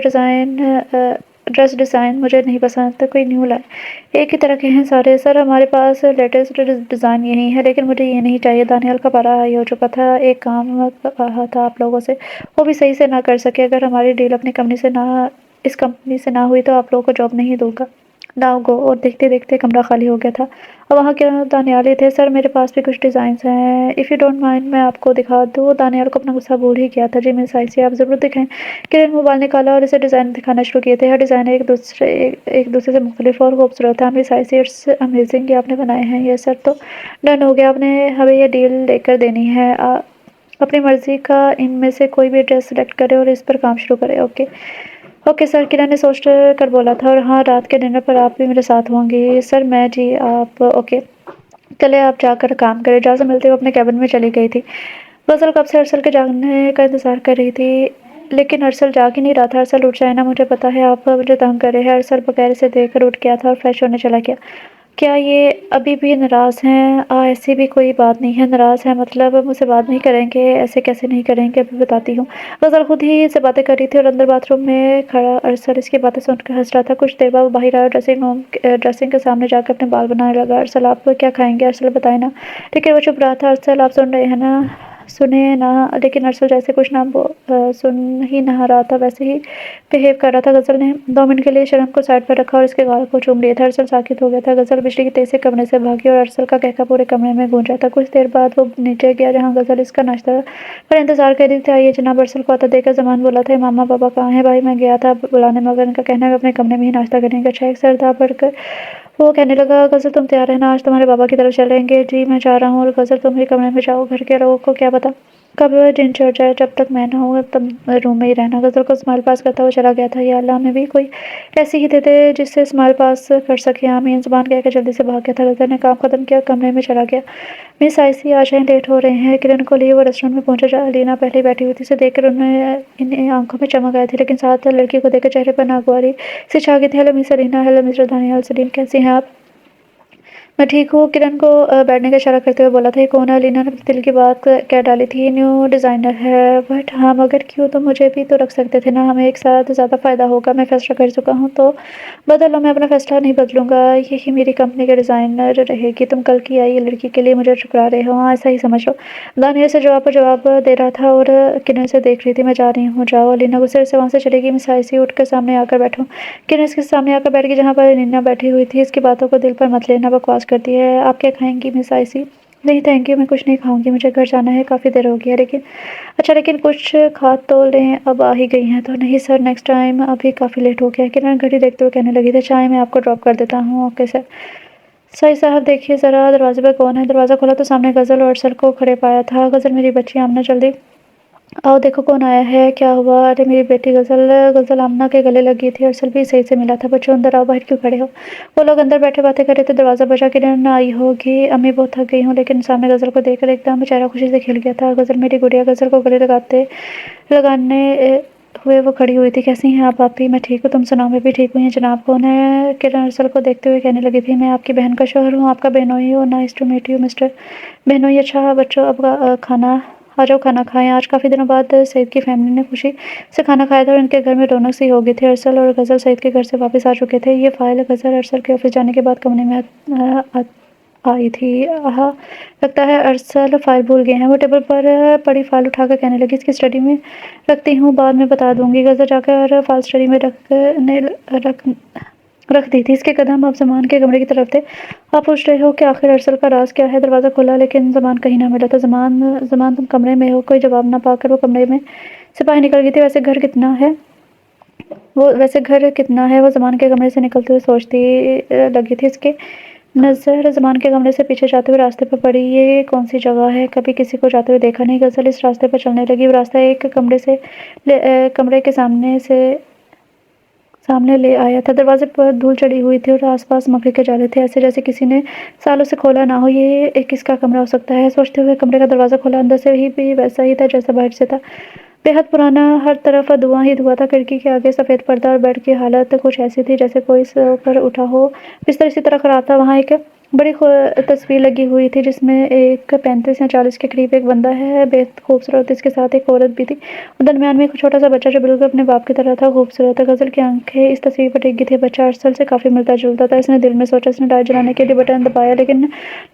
ڈریس ڈیزائن مجھے نہیں پسند، کوئی نیو لائے، ایک ہی طرح کے ہیں سارے۔ سر ہمارے پاس لیٹسٹ ڈیزائن یہی ہے، لیکن مجھے یہ نہیں چاہیے۔ دانیال کا پارا ہائی ہو چکا تھا۔ ایک کام کہا تھا آپ لوگوں سے، وہ بھی صحیح سے نہ کر سکے۔ اگر ہماری ڈیل اس کمپنی سے نہ ہوئی تو آپ لوگوں کو جاب نہیں دوں گا، ناؤ گو۔ اور دیکھتے دیکھتے کمرہ خالی ہو گیا تھا، اور وہاں کے دانیال ہی تھے۔ سر میرے پاس بھی کچھ ڈیزائنس ہیں، اف یو ڈونٹ مائنڈ میں آپ کو دکھا دوں۔ دانیال کو اپنا غصہ بھول ہی گیا تھا۔ جی مس آئیسی، آپ ضرور دکھائیں۔ کرن موبائل نکالا اور اسے ڈیزائن دکھانا شروع کیے تھے۔ ہر ڈیزائن ایک دوسرے سے مختلف اور خوبصورت تھا۔ مس آئیسی، اٹس امیزنگ، یہ آپ نے بنائے ہیں؟ یہ سر تو ڈن ہو گیا، آپ نے ہمیں یہ ڈیل لے کر دینی ہے۔ اپنی مرضی کا ان میں سے کوئی بھی ڈریس سلیکٹ کرے اور اس پر کام شروع کرے۔ اوکے اوکے سر، کرن نے سوچ کر بولا تھا۔ اور ہاں، رات کے ڈنر پر آپ بھی میرے ساتھ ہوں گی۔ سر میں جی آپ اوکے، چلے آپ جا کر کام کرے۔ اجازت ملتے ہوئے اپنے کیبن میں چلی گئی تھی۔ غزل کب سے ارسل کے جاگنے کا انتظار کر رہی تھی، لیکن ارسل جاگ ہی نہیں رہا تھا۔ ارسل اٹھ جائے نا، مجھے پتا ہے آپ مجھے تنگ کر رہے ہیں۔ ارسل بغیر اسے دیکھ کر اٹھ گیا تھا اور فریش ہونے چلا گیا۔ کیا یہ ابھی بھی ناراض ہیں؟ ایسی بھی کوئی بات نہیں ہے، ناراض ہیں مطلب مجھ سے بات نہیں کریں گے؟ ایسے کیسے نہیں کریں گے، ابھی بتاتی ہوں۔ غزل خود ہی سے باتیں کر رہی تھی، اور اندر باتھ روم میں کھڑا ارسل اس کی باتیں سن کر ہنس رہا تھا۔ کچھ دیر بعد وہ باہر آیا اور ڈریسنگ کے سامنے جا کر اپنے بال بنانے لگا۔ ارسل آپ کیا کھائیں گے؟ ارسل بتائیں نا، لیکن وہ چپ رہا تھا۔ ارسل آپ سن رہے ہیں نا؟ سنے نا، لیکن ارسل جیسے کچھ نہ سن ہی نہ رہا تھا، ویسے ہی بہیو کر رہا تھا۔ غزل نے 2 منٹ کے لیے شرم کو سائڈ پر رکھا اور اس کے گال کو چوم لیا تھا۔ ارسل ساکت ہو گیا تھا۔ غزل بجلی کی تیز سے کمرے سے بھاگی اور ارسل کا کہکا پورے کمرے میں گونجا تھا۔ کچھ دیر بعد وہ نیچے گیا جہاں غزل اس کا ناشتہ پر انتظار کر رہی تھی۔ آئیے جناب۔ ارسل کو آتا دیکھ کر زمان بولا تھا۔ ماما پاپا کہاں ہیں؟ بھائی میں گیا تھا بلانے، مگر ان کا کہنا ہے وہ اپنے کمرے میں ہی ناشتہ کریں گے۔ اچھا، ایک سردار پڑھ کر وہ کہنے لگا، غزل تم تیار رہنا، آج تمہارے بابا کی طرف چلیں گے۔ جی میں جا رہا ہوں۔ اور غزل تم بھی کمرے میں جاؤ، گھر کے لوگوں کو کیا پتا کب دن چڑھ جائے، جب تک میں نہ ہوں تم روم میں ہی رہنا۔ غزل کو اسمائل پاس کرتا ہوا چلا گیا تھا۔ یا اللہ، ہمیں بھی کوئی ایسی ہی دے دے جس سے اسمائل پاس کر سکے، آمین۔ زبان کہہ کے جلدی سے بھاگ گیا تھا۔ غزل نے کام ختم کیا، کمرے میں چلا گیا۔ مس آئیسی آ جائیں، لیٹ ہو رہے ہیں۔ کرن کو لیے وہ ریسٹورینٹ میں پہنچا جہاں لینا پہلے ہی بیٹھی ہوئی تھی۔ اسے دیکھ کر انہیں آنکھوں میں چمک آئی تھی، لیکن ساتھ لڑکی کو دیکھ کر چہرے پر ناگواری سی چھا گئی تھی۔ ہیلو مس علینا۔ ہیلو مسٹر دانیال سلیم، کیسی ہیں آپ؟ میں ٹھیک ہوں، کرن کو بیٹھنے کا اشارہ کرتے ہوئے بولا تھا۔ یہ کون ہے؟ علینا نے اپنے دل کی بات کہہ ڈالی تھی۔ یہ نیو ڈیزائنر ہے۔ بٹ ہاں، مگر کیوں؟ تم مجھے بھی تو رکھ سکتے تھے نا، ہمیں ایک ساتھ زیادہ فائدہ ہوگا۔ میں فیصلہ کر چکا ہوں تو بدل لو۔ میں اپنا فیصلہ نہیں بدلوں گا، یہی میری کمپنی کا ڈیزائنر رہے گی۔ تم کل کی آئی لڑکی کے لیے مجھے ٹھکرا رہے ہو؟ ہاں، ایسا ہی سمجھ لو۔ دانیال سے جواب پر جواب دے رہا تھا اور کرن سے دیکھ رہی تھی۔ میں جا رہی ہوں، جاؤ۔ علینا غصے سے وہاں سے چلے گی۔ مس آئیسی اٹھ کر سامنے آ کر بیٹھو۔ کرن اس کے سامنے آ کر بیٹھ گئی جہاں پر علینا بیٹھی ہوئی تھی۔ اس کی باتوں کو دل پر مت لینا، بکواس کرتی ہے۔ آپ کیا کھائیں گی مس آئیسی؟ نہیں تھینک یو، میں کچھ نہیں کھاؤں گی، مجھے گھر جانا ہے، کافی دیر ہو گئی ہے۔ لیکن کچھ کھا تو لیں، اب آ ہی گئی ہیں تو۔ نہیں سر، نیکسٹ ٹائم، ابھی کافی لیٹ ہو گیا ہے۔ کرن گھڑی دیکھتے ہوئے کہنے لگی تھی۔ چائے میں آپ کو ڈراپ کر دیتا ہوں۔ Okay sir. صحیح صاحب، دیکھیے ذرا دروازے پر کون ہے۔ دروازہ کھولا تو سامنے غزل اور ارسل کو کھڑے پایا تھا۔ غزل میری بچی آمنہ، جلدی آؤ، دیکھو کون آیا ہے۔ کیا ہوا؟ ارے میری بیٹی غزل۔ غزل آمنہ کے گلے لگی تھی۔ ارسل بھی صحیح سے ملا تھا۔ بچوں اندر آؤ، باہر کیوں کھڑے ہو؟ وہ لوگ اندر بیٹھے باتیں کر رہے تھے۔ دروازہ بجا۔ کرن آئی ہوگی، امی بہت تھک گئی ہوں، لیکن سامنے غزل کو دیکھ کر ایک دم چہرہ خوشی سے کھل گیا تھا۔ غزل میری گڑیا۔ غزل کو گلے لگانے ہوئے وہ کھڑی ہوئی تھی۔ کیسی ہیں آپ باپی؟ میں ٹھیک ہوں، تم سناؤ؟ میں بھی ٹھیک ہوں۔ یہ جناب کون ہے؟ کرن ارسل کو دیکھتے ہوئے کہنے لگی تھی۔ میں آپ کی بہن کا شوہر ہوں، آپ کا بہنوئی ہوں۔ Nice to meet you mister بہنوئی۔ اچھا بچوں، اب کھانا आ जाओ खाना खाएं। आज काफ़ी दिनों बाद सईद की फैमिली ने खुशी से खाना खाया था और इनके घर में रौनक सी हो गई थी। अरसल और गज़ल सईद के घर से वापस आ चुके थे। ये फ़ाइल गज़ल अरसल के ऑफिस जाने के बाद कमरे में आई थी। लगता है अरसल फ़ाइल भूल गए हैं। वो टेबल पर पड़ी फ़ाइल उठाकर कहने लगी, इसकी स्टडी में रखती हूँ, बाद में बता दूँगी। गज़ल जाकर फ़ाइल स्टडी में रख दी थी। इसके कदम अब ज़मान के कमरे की तरफ थे। आप पूछ रहे हो कि आखिर अरसल का राज़ क्या है? दरवाज़ा खोला लेकिन ज़मान कहीं ना मिला था। ज़मान तुम कमरे में हो? कोई जवाब ना पाकर वो कमरे में से बाहर निकल गई थी। वैसे घर कितना है? वो ज़मान के कमरे से निकलते हुए सोचती लगी थी। इसकी नज़र ज़मान के कमरे से पीछे जाते हुए रास्ते पर पड़ी। ये कौन सी जगह है? कभी किसी को जाते हुए देखा नहीं। गज़ल इस रास्ते पर चलने लगी। वो रास्ता एक कमरे के सामने ले आया था। दरवाजे पर धूल चढ़ी हुई थी और आसपास मकड़ी के जाले थे, ऐसे जैसे किसी ने सालों से खोला ना हो। ये किसका कमरा हो सकता है? सोचते हुए कमरे का दरवाज़ा खोला। अंदर से ही भी वैसा ही था जैसा बाहर से था, बेहद पुराना। हर तरफ धुआं ही धुआं था। खिड़की के आगे सफ़ेद पर्दा और बेड की हालत कुछ ऐसी थी जैसे कोई सोकर उठा हो। बिस्तर इसी तरह खराब था। वहाँ एक बड़ी तस्वीर लगी हुई थी जिसमें एक 35 या 40 के करीब एक बंदा है, बेहद खूबसूरत। इसके साथ एक औरत भी थी और दरमियान में एक छोटा सा बच्चा जो बिल्कुल अपने बाप की तरह था, खूबसूरत। गज़ल की आंखें इस तस्वीर पर टिक गई थी। बच्चा अरसल से काफ़ी मिलता जुलता था। इसने दिल में सोचा। इसने लाइट जलाने के लिए बटन दबाया लेकिन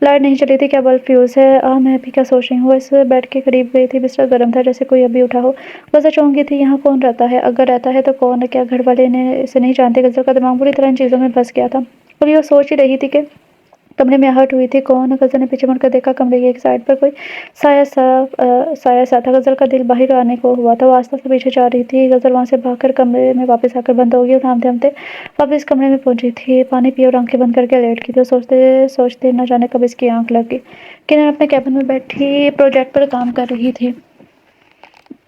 लाइट नहीं चली थी। क्या बल्ब फ्यूज़ है? मैं भी क्या सोच रही हूँ? इस बेड के करीब गई थी। बिस्तर गर्म था जैसे कोई अभी उठा हो। गज़ल चौंक गई थी। यहाँ कौन रहता है? अगर रहता है तो कौन? क्या घर वाले इसे नहीं जानते? गज़ल का दिमाग पूरी तरह इन चीज़ों में फंस गया था। अभी वो सोच ही रही थी कि कमरे में आहट हुई थी। कौन? गज़ल ने पीछे मुड़कर देखा। कमरे की एक साइड पर कोई साया सा था। गज़ल का दिल बाहर आने को हुआ था। वो आस्ते से पीछे जा रही थी। गज़ल वहाँ से भागकर कमरे में वापस आकर बंद हो गई और थामते-थामते वापस कमरे में पहुंची थी। पानी पी और आंखें बंद करके लेट गई थी। सोचते सोचते न जाने कब इसकी आंख लग गई। किरण अपने कैबिन में बैठी प्रोजेक्ट पर काम कर रही थी।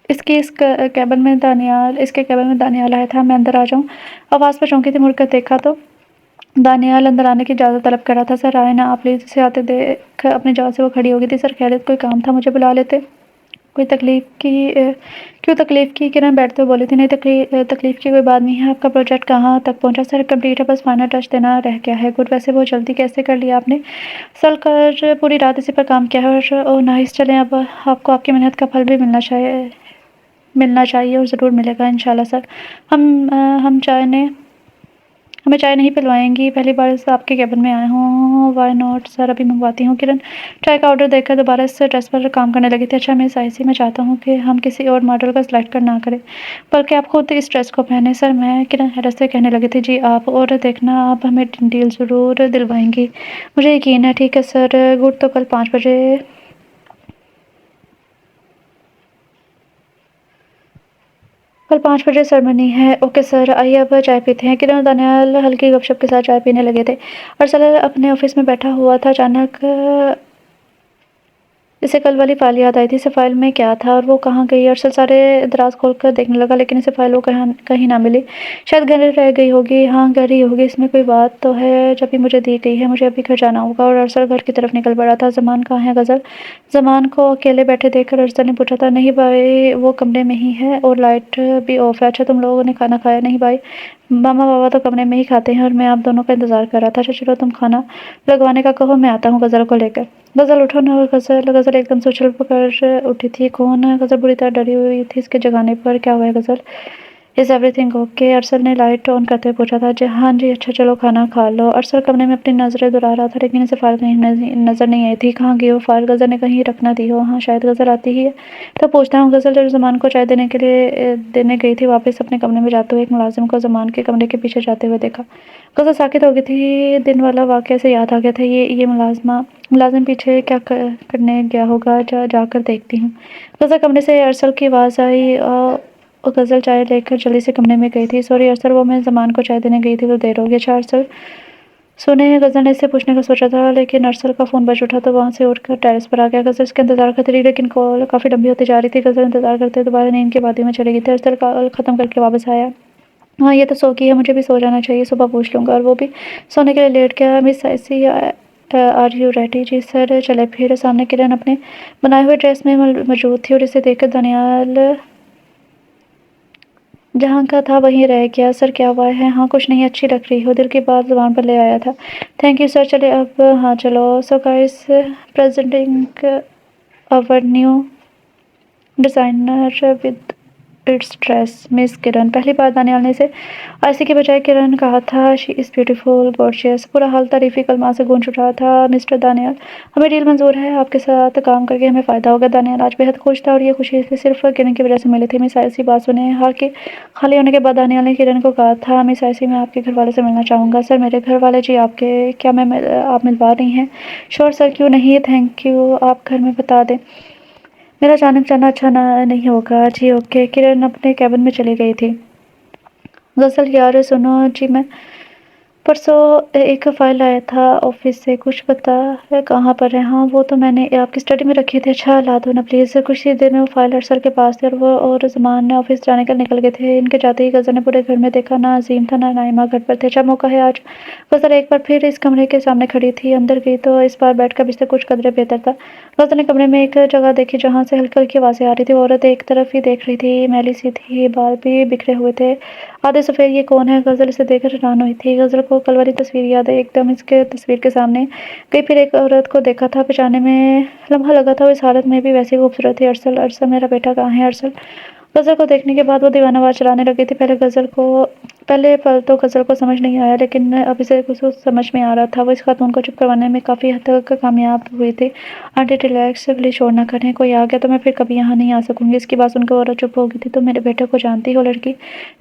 इसके कैबिन में दानियाल आया था। मैं अंदर आ जाऊं? आवाज़ पर चौंकी थी। मुड़कर देखा तो दानियाल अंदर आने की इजाज़त तलब कर रहा था। सर आए ना आप, प्लीज़। इसे आते देख अपनी जगह से वो खड़ी हो गई थी। सर खैरियत? कोई काम था? मुझे बुला लेते। कोई तकलीफ़ की? क्यों तकलीफ़ की? किरण बैठते हुए बोली थी। नहीं, तकलीफ़ की कोई बात नहीं है। आपका प्रोजेक्ट कहाँ तक पहुँचा? सर कंप्लीट है, बस फाइनल टच देना रह गया है। गुड। वैसे बहुत जल्दी कैसे कर लिया आपने? सल कर पूरी रात इसी पर काम किया है और ओह नाइस। चलें, अब आपको आपकी मेहनत का फल भी मिलना चाहिए और ज़रूर मिलेगा इंशाल्लाह। सर हम हमें चाय नहीं पिलवाएंगी? पहली बार इस आपके कैबिन में आए हों। वाई नॉट सर, अभी मंगवाती हूँ। किरण चाय का ऑर्डर देकर दोबारा इस ड्रेस पर काम करने लगी थी। अच्छा मिस आइसी, मैं चाहता हूँ कि हम किसी और मॉडल का सिलेक्ट कर ना करें, बल्कि आप खुद इस ड्रेस को पहने। सर मैं? किरण हैरत से कहने लगी थी। जी आप। और देखना आप हमें डील ज़रूर दिलवाएंगी, मुझे यकीन है। ठीक है सर। गुड। तो कल 5 बजे सेरेमनी है। Okay sir. आइए अब चाय पीते हैं। किरण और दानियाल हल्की गपशप के साथ चाय पीने लगे थे। अरसल अपने ऑफिस में बैठा हुआ था। अचानक इसे कल वाली फाइल याद आई थी। इसे फाइल में क्या था और वो कहाँ गई? अरसल सारे दराज खोलकर देखने लगा लेकिन इसे फाइल वो कहीं ना मिली। शायद घर रह गई होगी। हाँ घर ही होगी। इसमें कोई बात तो है जब भी मुझे दी गई है। मुझे अभी घर जाना होगा। और अरसल घर की तरफ निकल पड़ा था। ज़मान कहाँ है? गज़ल ज़मान को अकेले बैठे देखकर अरसल ने पूछा था। नहीं भाई, वो कमरे में ही है और लाइट भी ऑफ है। अच्छा तुम लोगों ने खाना खाया? नहीं भाई, मामा बाबा तो कमरे में ही खाते हैं और मैं आप दोनों का इंतज़ार कर रहा था। अच्छा चलो तुम खाना लगवाने का कहो, मैं आता हूँ गज़ल को लेकर। गज़ल उठो ना। और गज़ल एकदम से उछल कर उठी थी। कौन है? गज़ल बुरी तरह डरी हुई थी इसके जगाने पर। क्या हुआ है Ghazal? Is everything okay? Arsal ने लाइट ऑन करते हुए पूछा था। जी हाँ जी। अच्छा चलो खाना खा लो। अरसल कमरे में अपनी नज़रें दौड़ा रहा था लेकिन इसे फाइल कहीं नज़र नहीं आई थी। कहाँ गई वो फाइल? गज़ल ने कहीं रख ना दी हो। हाँ शायद गज़ल आती ही है तो पूछता हूँ। गज़ल जब ज़मान को चाय देने गई थी वापस अपने कमरे में जाते हुए एक मुलाजिम को ज़मान के कमरे के पीछे जाते हुए देखा। गज़ल साकित हो गई थी। दिन वाला वाक़या से याद आ गया था। ये मुलाजिम पीछे क्या करने गया होगा? जाकर देखती हूँ। गज़ल कमरे से अरसल की आवाज़ आई और गज़ल चाय लेकर जल्दी से कमरे में गई थी। सॉरी अरसल, वो मैं ज़मान को चाय देने गई थी तो देर हो गई। अच्छा अरसल सुने? गज़ल ने इससे पूछने का सोचा था लेकिन अरसल का फ़ोन बज उठा तो वहाँ से उठकर टेरेस पर आ गया। गज़ल इसका इंतज़ार करती रही लेकिन कॉल काफ़ी लंबी होती जा रही थी। गज़ल इंतज़ार करते दोबारा नींद की वादी में चली गई थी। अरसल कॉल ख़त्म करके वापस आया। हाँ ये तो सो गई है, मुझे भी सो जाना चाहिए, सुबह पूछ लूँगा। और वो भी सोने के लिए लेट गया। मिस आइसी आर यू रेडी? जी सर। चले फिर। सामने किरण अपने बनाए हुए ड्रेस में मौजूद थी और इसे देखकर दानियाल जहाँ का था वहीं रह गया। सर क्या हुआ है? हाँ कुछ नहीं, अच्छी लग रही हो। दिल की बात ज़ुबान पर ले आया था। Thank you sir. चले अब। हाँ चलो। So guys presenting our new designer with its dress miss Kiran. पहली बार दानियाल ने इसे आयशा के बजाय किरण कहा था। She is beautiful gorgeous. पूरा हाल तारीफी कलमात से गूंज उठा था। मिस्टर दानियाल, हमें डील मंजूर है। आपके साथ काम करके हमें फ़ायदा होगा। दानियाल आज बेहद खुश था और ये खुशी इसे सिर्फ किरण की वजह से मिली थी। मिस आयशा बात सुने हाल के खाली होने के बाद दानियाल ने किरण को कहा था, मिस आयशा, मैं आपके घर वाले से मिलना चाहूँगा। सर, मेरे घर वाले? जी, आपके क्या आप मिलवा रही हैं? श्योर सर, क्यों नहीं, थैंक यू। आप घर में बता दें, मेरा अचानक जाना अच्छा नहीं होगा। जी ओके। किरण अपने कैबिन में चली गई थी। दरअसल यार सुनो जी, मैं परसों एक फ़ाइल आया था ऑफ़िस से, कुछ पता है कहाँ पर है? हाँ, वो तो मैंने आपकी स्टडी में रखी थी। अच्छा, ला दो ना प्लीज़। कुछ ही देर में वो फ़ाइल अरसल के पास थी और वो और ज़मान ऑफ़िस जाने के लिए निकल गए थे। इनके जाते ही गज़र ने पूरे घर में देखा, ना अज़ीम था ना नाइमा घर पर थे। अच्छा मौका है आज। गज़र एक बार फिर इस कमरे के सामने खड़ी थी। अंदर गई तो इस बार बेड का बिस्तर कुछ कदरे बेहतर था। गज़र ने कमरे में एक जगह देखी जहाँ से हल्की-हल्की आवाज़ें आ रही थी। वो औरत एक तरफ ही देख रही थी, मैली-सी थी, बाल भी बिखरे हुए थे, आधे सफ़ेद। ये कौन है? गज़र इसे देखकर हैरान हुई थी। गज़र को कल वाली तस्वीर याद आई, एकदम इसके तस्वीर के सामने गई। फिर एक औरत को देखा था, पहचानने में लम्हा लगा था। वो इस हालत में भी वैसी खूबसूरत थी। अरसल, अरसल, मेरा बेटा कहाँ है? अरसल। गज़ल को देखने के बाद वो दीवानावार चलाने लगी थी। पहले पल तो गज़ल को समझ नहीं आया, लेकिन अब इसे कुछ समझ में आ रहा था। वो इस खातून को चुप करवाने में काफ़ी हद तक कामयाब हुई थी। आंटी रिलैक्स, प्लीज़ शोर ना करें। कोई आ गया तो मैं फिर कभी यहाँ नहीं आ सकूँगी। इसकी बात सुनकर औरत चुप हो गई थी। तुम मेरे बेटे को जानती हो? लड़की,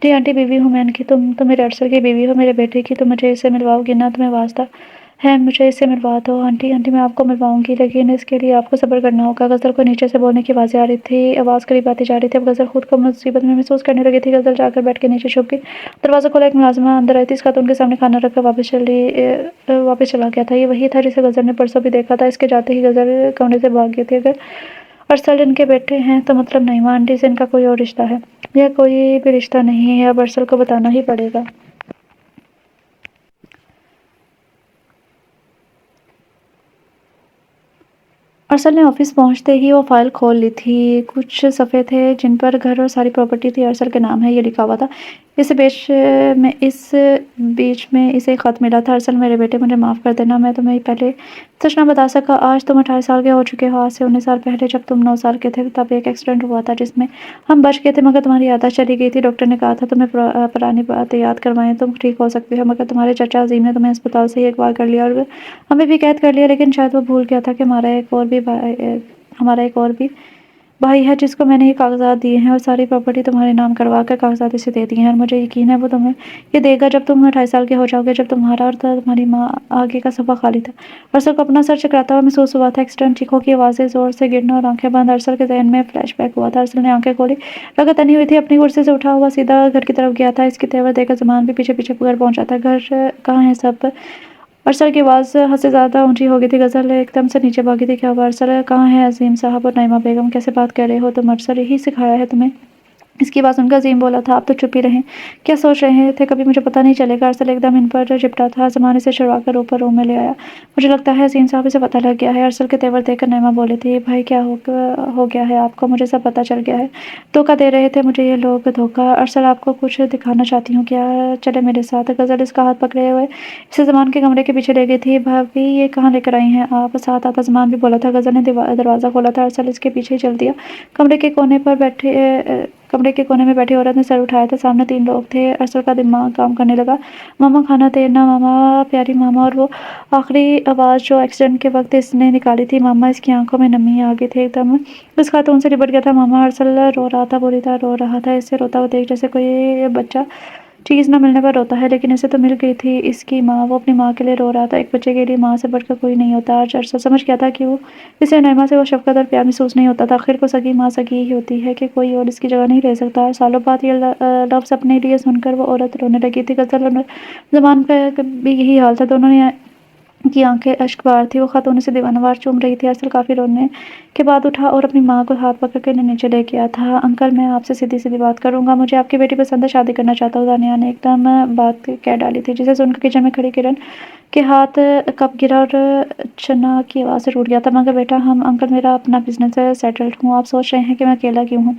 जी आंटी, बीवी हूँ मैं इनकी। तुम तो मेरे अरसल की बीवी हो, मेरे बेटे की। तुम मुझे इससे मिलवाओगी ना? तुम्हें वास्ता है मुझे इससे मिलवा दो। आंटी, आंटी, मैं आपको मिलवाऊंगी, लेकिन इसके लिए आपको सब्र करना होगा। गज़ल को नीचे से बोलने की आवाज़ें आ रही थी, आवाज़ करीब आती जा रही थी। अब गज़ल खुद को मुसीबत में महसूस करने लगी थी। गज़ल जाकर बेड के नीचे छुप गई। दरवाज़ा खोला, एक मुलाजिमा अंदर आई थी। इस खातून के सामने खाना रखकर वापस चला गया था। ये वही था जिसे गज़ल ने परसों भी देखा था। इसके जाते ही गज़ल कमरे से भाग गई थी। अगर अरसल इनके बेटे हैं तो मतलब नईमा आंटी से इनका कोई और रिश्ता है। यह कोई भी रिश्ता नहीं है, अब अरसल को बताना ही पड़ेगा। अरसल ने ऑफिस पहुंचते ही वो फाइल खोल ली थी। कुछ सफ़े थे जिन पर घर और सारी प्रॉपर्टी थी। अरसल के नाम है ये लिखा हुआ था। इस बीच में इसे एक ख़त मिला था। अरसल, मेरे बेटे, मुझे माफ़ कर देना, मैं तुम्हें पहले सच ना बता सका। आज तुम 28 साल के हो चुके हो। आज से 19 साल पहले जब तुम 9 साल के थे तब एक एक्सीडेंट हुआ था जिसमें हम बच गए थे, मगर तुम्हारी याददाश्त चली गई थी। डॉक्टर ने कहा था तुम्हें पुरानी बातें याद करवाएं, तुम ठीक हो सकते हो, मगर तुम्हारे चचा अजीम ने तुम्हें अस्पताल से ही अगवा कर लिया और हमें भी कैद कर लिया। लेकिन शायद वो भूल गया था कि हमारा एक और भी भाई है जिसको मैंने ये कागज़ात दिए हैं और सारी प्रॉपर्टी तुम्हारे नाम करवा कर कागज़ात इसे दे दिए हैं, और मुझे यकीन है वो तुम्हें ये देगा जब तुम 28 साल के हो जाओगे, जब तुम्हारा और तुम्हारी माँ आगे का सफ़ा खाली था। अरसल को अपना सर चकराता हुआ महसूस हुआ था। एक्सीडेंट, चीखों की आवाज़ें, ज़ोर से गिरना और आंखें बंद। अरसल के ज़हन में फ्लैशबैक हुआ था। अरसल ने आंखें खोली, लगा तनी हुई थी। अपनी कुर्सी से उठा हुआ सीधा घर की तरफ गया था। इसकी तेवर देखकर ज़मान भी पीछे पीछे घर पहुंचा था। घर कहाँ है सब? अरसल की आवाज़ हद से ज़्यादा ऊँची हो गई थी। गज़ल एकदम से नीचे भागी थी। क्या हुआ अरसल? कहाँ है अज़ीम साहब और नाइमा बेगम? कैसे बात कर रहे हो तुम अरसल? यही सिखाया है तुम्हें? इसकी बात सुनकर अज़ीम बोला था, आप तो चुप ही रहें। क्या सोच रहे थे? कभी मुझे पता नहीं चलेगा। अरसल एकदम इन पर चिपटा था। ज़माने से छुड़वाकर ऊपर रूम में ले आया। मुझे लगता है अज़ीम साहब इसे पता लग गया है। अरसल के तेवर देखकर नईमा बोली थी, भाई क्या हो गया है आपको? मुझे सब पता चल गया है। धोखा दे रहे थे मुझे ये लोग, धोखा। अरसल, आपको कुछ दिखाना चाहती हूँ क्या? चले मेरे साथ। गज़ल इसका हाथ पकड़े हुए इसे ज़मान के कमरे के पीछे ले गई थी। भाभी, ये कहाँ लेकर आई हैं आप? साथ आता ज़मान भी बोला था। गज़ल ने दरवाज़ा खोला था। अरसल इसके पीछे ही चल दिया। कमरे के कोने पर बैठे कमरे के कोने में बैठी औरत ने सर उठाया था। सामने 3 लोग थे। अरसल का दिमाग काम करने लगा। मामा, खाना देना मामा, प्यारी मामा। और वो आखिरी आवाज़ जो एक्सीडेंट के वक्त इसने निकाली थी, मामा। इसकी आंखों में नमी आ गई थी एकदम। इस खातून से लिपट गया था मामा। अरसल रो रहा था, बोली था, रो रहा था। इससे रोता हुआ देख जैसे कोई बच्चा चीज़ ना मिलने पर रोता है, लेकिन इसे तो मिल गई थी इसकी माँ। वो अपनी माँ के लिए रो रहा था। एक बच्चे के लिए माँ से बढ़कर कोई नहीं होता। आज अरसल समझ गया था कि वो इसे नईमा से वो शफ़क़त और प्यार महसूस नहीं होता था। आखिर को सगी माँ सगी ही होती है कि कोई और इसकी जगह नहीं ले सकता। सालों बाद ये लफ्ज़ अपने लिए सुनकर वो औरत रोने लगी थी। गज़ल और ज़मान का भी यही हाल था। दोनों ने की आंखें अश्कबार थी। वो खातून से दीवानावार चूम रही थी। अरसल काफ़ी रोने के बाद उठा और अपनी माँ को हाथ पकड़ कर नीचे ले गया था। अंकल, मैं आपसे सीधी सीधी बात करूँगा। मुझे आपकी बेटी पसंद है, शादी करना चाहता हूँ। दानिया ने एकदम बात कह डाली थी, जिसे सुनकर किचन में खड़ी किरण के हाथ कप गिरा और चना की आवाज़ से टूट गया था। मगर बेटा, हम अंकल, मेरा अपना बिजनेस है, सेटल्ड हूँ। आप सोच रहे हैं कि मैं अकेला क्यों हूँ?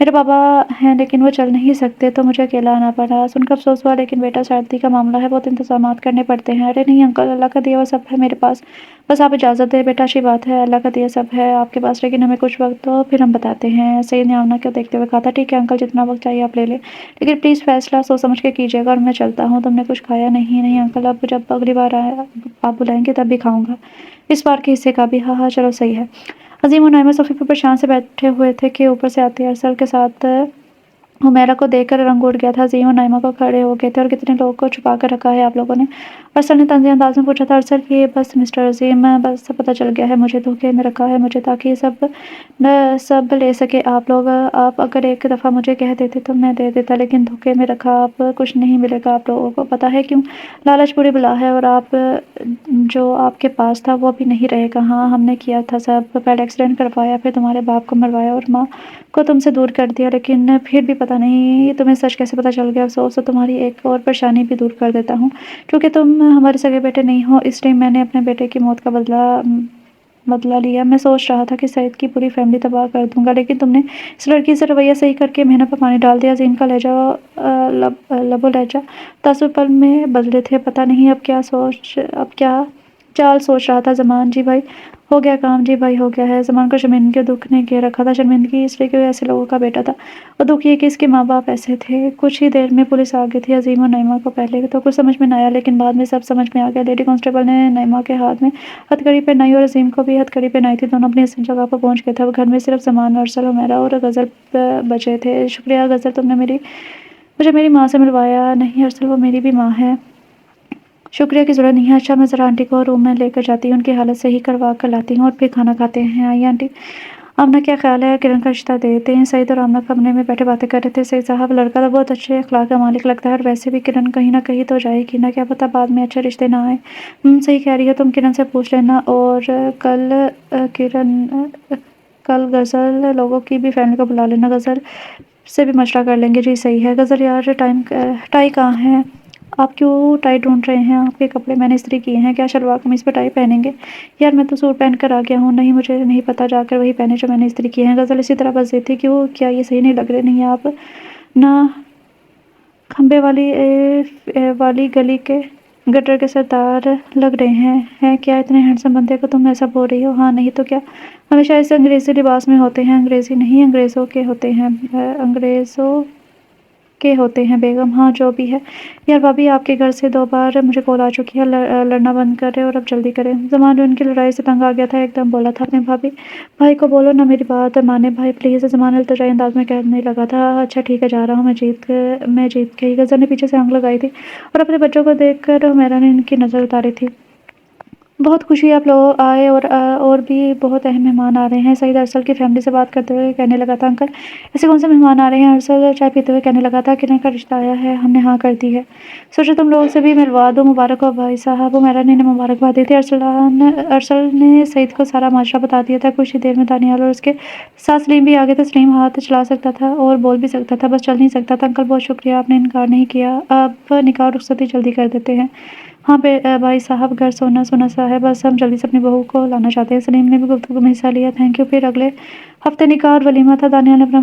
मेरे पापा हैं लेकिन वो चल नहीं सकते, तो मुझे अकेला आना पड़ा। सुनकर अफसोस हुआ, लेकिन बेटा शादी का मामला है, बहुत इंतजामात करने पड़ते हैं। अरे नहीं अंकल, अल्लाह का दिया हुआ सब है मेरे पास, बस आप इजाज़त दें बेटा। अच्छी बात है, अल्लाह का दिया सब है आपके पास, लेकिन हमें कुछ वक्त दो फिर हम बताते हैं। सईद ने आमना को देखते हुए कहा था, ठीक है अंकल, जितना वक्त चाहिए आप ले लें, लेकिन प्लीज़ फैसला सोच समझ के कीजिएगा। और मैं चलता हूँ, तुमने कुछ खाया नहीं? नहीं अंकल, अब जब अगली बार आप बुलाएंगे तब भी खाऊंगा, इस बार के हिस्से का भी। हाँ हाँ चलो सही है। अजीम और नाइमा सोफे पर परेशान से बैठे हुए थे कि ऊपर से आते अरसल के साथ हुमैरा को देखकर रंग उड़ गया था। अजीम और नाइमा को खड़े हो गए थे। और कितने लोगों को छुपा कर रखा है आप लोगों ने? अरसल ने तंज़ीह अंदाज में पूछा था। अरसल ये बस मिस्टर अजीम, बस पता चल गया है मुझे, धोखे में रखा है मुझे, ताकि ये सब ले सके आप लोग। आप अगर एक दफ़ा मुझे कह देते तो मैं दे देता, लेकिन धोखे में रखा, आप कुछ नहीं मिलेगा आप लोगों को। पता है क्यों? लालच बुरी बला है, और आप जो आपके पास था वो भी नहीं रहेगा। हाँ हमने किया था सब, पहले एक्सीडेंट करवाया, फिर तुम्हारे बाप को मरवाया और माँ को तुमसे दूर कर दिया, लेकिन फिर भी पता नहीं तुम्हें सच कैसे पता चल गया। अफसोस, तो तुम्हारी एक और परेशानी भी दूर कर देता हूँ। क्योंकि तुम हमारे सगे बेटे नहीं हो, इसलिए मैंने अपने बेटे की मौत का बदला लिया। मैं सोच रहा था कि सईद की पूरी फैमिली तबाह कर दूंगा, लेकिन तुमने इस लड़की से रवैया सही करके मेहनत पर पानी डाल दिया। अजीम का लहजा लबो लहजा तासुब पल में बदले थे। पता नहीं अब क्या चाल सोच रहा था ज़मान। जी भाई हो गया काम, जी भाई हो गया है। ज़मान को शर्मिंदगी और दुख ने घेर रखा था। शर्मिंदगी इसलिए कि वो ऐसे लोगों का बेटा था, और दुख ये कि इसके माँ बाप ऐसे थे। कुछ ही देर में पुलिस आ गई थी। अजीम और नईमा को पहले तो कुछ समझ में न आया, लेकिन बाद में सब समझ में आ गया। लेडी कांस्टेबल ने नईमा के हाथ में हथकड़ी पहनाई और अजीम को भी हथकड़ी पहनाई थी। दोनों अपनी असली जगह पर पहुंच गए थे। घर में सिर्फ ज़मान, अरसल, हुमैरा और गज़ल बचे थे। शुक्रिया गज़ल, तुमने मुझे मेरी माँ से मिलवाया। नहीं अरसल, वो मेरी भी माँ है, शुक्रिया की ज़रूरत नहीं है। अच्छा मैं ज़रा आंटी को रूम में लेकर जाती हूँ, उनकी हालत सही करवा कर लाती हूँ और फिर खाना खाते हैं। आइए आंटी। आमना क्या ख्याल है किरण का रिश्ता दे देते हैं? सईद और आमना कमरे में बैठे बातें कर रहे थे। सईद साहब लड़का तो बहुत अच्छे अखलाक का मालिक लगता है, और वैसे भी किरण कहीं ना कहीं तो जाएगी ना, क्या पता बाद में अच्छे रिश्ते ना आए। सही कह रही है, तुम किरण से पूछ लेना। और कल गज़ल लोगों की भी फैमिली को बुला लेना, गज़ल से भी मशवरा कर लेंगे। जी सही है। गज़ल यार टाई कहाँ है? आप क्यों टाई ढूंढ रहे हैं? आपके कपड़े मैंने इस्त्री किए हैं, क्या शलवार कमीज़ पर टाई पहनेंगे? यार मैं तो सूट पहन कर आ गया हूँ। नहीं मुझे नहीं पता, जाकर वही पहने जो मैंने इस्त्री किए हैं। गज़ल इसी तरह बस देती क्यों, क्या ये सही नहीं लग रहे? नहीं आप ना खंबे वाली गली के गटर के सरदार लग रहे हैं क्या? इतने हैंडसम बंदे को तुम ऐसा बोल रही हो? हाँ नहीं तो क्या, हमेशा इस अंग्रेज़ी लिबास में होते हैं। अंग्रेज़ी नहीं, अंग्रेज़ों के होते हैं, अंग्रेज़ों के होते हैं बेगम। हाँ जो भी है। यार भाभी आपके घर से 2 बार मुझे कॉल आ चुकी है, लड़ना बंद करें और अब जल्दी करें। ज़मान जो उनकी लड़ाई से तंग आ गया था, एकदम बोला था अपने भाई को बोलो ना मेरी बात माने भाई प्लीज़। ज़मान इल्तिजाई अंदाज में कहने लगा था। अच्छा ठीक है जा रहा हूँ, मैं जीत गई। गज़ल ने पीछे से आंख लगाई थी और अपने बच्चों को देख कर हुमैरा ने इनकी नज़र उतारी थी। बहुत खुशी है आप लोग आए, और भी बहुत अहम मेहमान आ रहे हैं। सईद अरसल की फैमिली से बात करते हुए कहने लगा था। अंकल ऐसे कौन से मेहमान आ रहे हैं? अरसल चाय पीते हुए कहने लगा था। किरण का रिश्ता आया है, हमने हाँ कर दी है, सोचा तुम लोगों से भी मिलवा दो। मुबारक हो भाई साहब। हुमैरा ने मुबारकबाद दी थी। अरसल ने सईद को सारा माजरा बता दिया था। कुछ ही देर में दानियाल और उसके साथ सलीम भी आ गए थे। सलीम हाथ चला सकता था और बोल भी सकता था, बस चल नहीं सकता था। अंकल बहुत शुक्रिया, आपने इनकार नहीं किया। अब निकाह और रुखसती जल्दी कर देते हैं। हाँ भाई साहब, घर सोना सोना सा है, बस हम जल्दी से अपनी बहू को लाना चाहते हैं। सलीम ने भी गुफ्तगू में हिस्सा लिया। Thank you. फिर अगले हफ्ते निकाह और वलीमा था। दानियाल ने अपना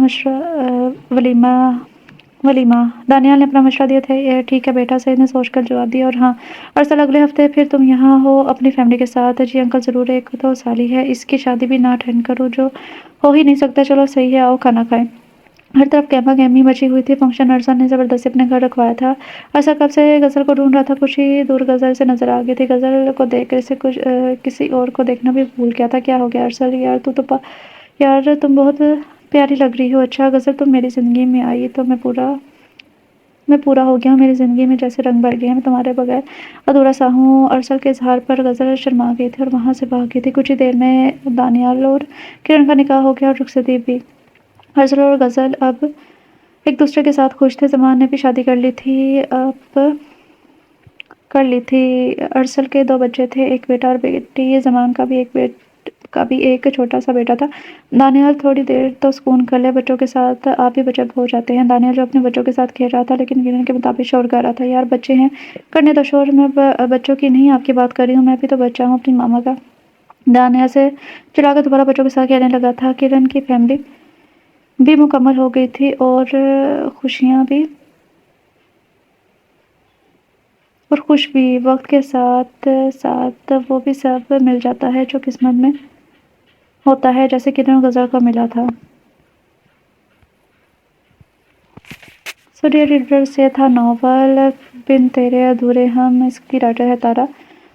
मशवरा दिया था। ये ठीक है बेटा, सईद ने सोचकर जवाब दिया। और हाँ अरसल, अगले हफ्ते फिर तुम यहाँ हो अपनी फैमिली के साथ? जी अंकल ज़रूर, एक तो साली है, इसकी शादी भी ना अटेंड करो जो हो ही नहीं सकता। चलो सही है, आओ खाना खाएं। हर तरफ कहमा कहमी मची हुई थी। फंक्शन अरसल ने ज़बरदस्ती अपने घर रखवाया था। अरसल कब से गज़ल को ढूंढ रहा था। कुछ ही दूर गज़ल से नज़र आ गई थी। गज़ल को देख कर किसी और को देखना भी भूल गया था। क्या हो गया अरसल? यार तुम बहुत प्यारी लग रही हो। अच्छा गज़ल, तुम मेरी ज़िंदगी में आई तो मैं पूरा हो गया हूँ। मेरी ज़िंदगी में जैसे रंग भर गए हैं, मैं तुम्हारे बगैर अधूरा सा हूँ। अरसल के इजहार पर गज़ल शर्मा गई थी और वहाँ से भाग गई थी। कुछ ही देर में दानियाल और किरण का निकाह हो गया और रुखसती भी। अरसल और गज़ल अब एक दूसरे के साथ खुश थे। ज़मान ने भी शादी कर ली थी। अरसल के 2 बच्चे थे, एक बेटा और बेटी। ज़मान का भी एक छोटा सा बेटा था। दानियाल थोड़ी देर तो सुकून कर ले, बच्चों के साथ आप भी बचत हो जाते हैं। दानियाल जो अपने बच्चों के साथ खेल रहा था, लेकिन किरण के मुताबिक शोर कर रहा था। यार बच्चे हैं, करने दो शोर। मैं बच्चों की नहीं आपकी बात कर रही हूँ, मैं भी तो बच्चा हूँ अपनी मामा का। दानियाल से चिढ़ाकर दोबारा बच्चों के साथ खेलने लगा था। किरण की फैमिली भी मुकम्मल हो गई थी और خوش بھی، وقت کے ساتھ ساتھ وہ بھی سب مل جاتا ہے جو قسمت میں ہوتا ہے، جیسے کنر غزل کا ملا تھا۔ ڈیئر ریڈر سے تھا ناول بن تیرے ادھورے ہم، اس کی رائٹر ہے تارا،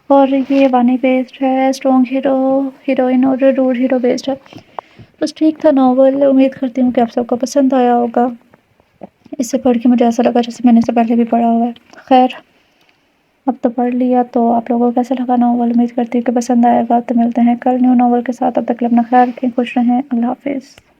اور یہ وانی بیسڈ ہے، اسٹرانگ ہیرو ہیروئن اور روڈ ہیرو بیسڈ ہے۔ بس ٹھیک تھا ناول، امید کرتی ہوں کہ آپ سب کو پسند آیا ہوگا۔ اس سے پڑھ کے مجھے ایسا لگا جیسے میں نے اس سے پہلے بھی پڑھا ہوا ہے۔ خیر، اب تو پڑھ لیا، تو آپ لوگوں کو کیسا لگا ناول؟ امید کرتی ہوں کہ پسند آئے گا۔ تو ملتے ہیں کل نیو ناول کے ساتھ، اب تک کے لیے اپنا خیال رکھیں، خوش رہیں، اللہ حافظ۔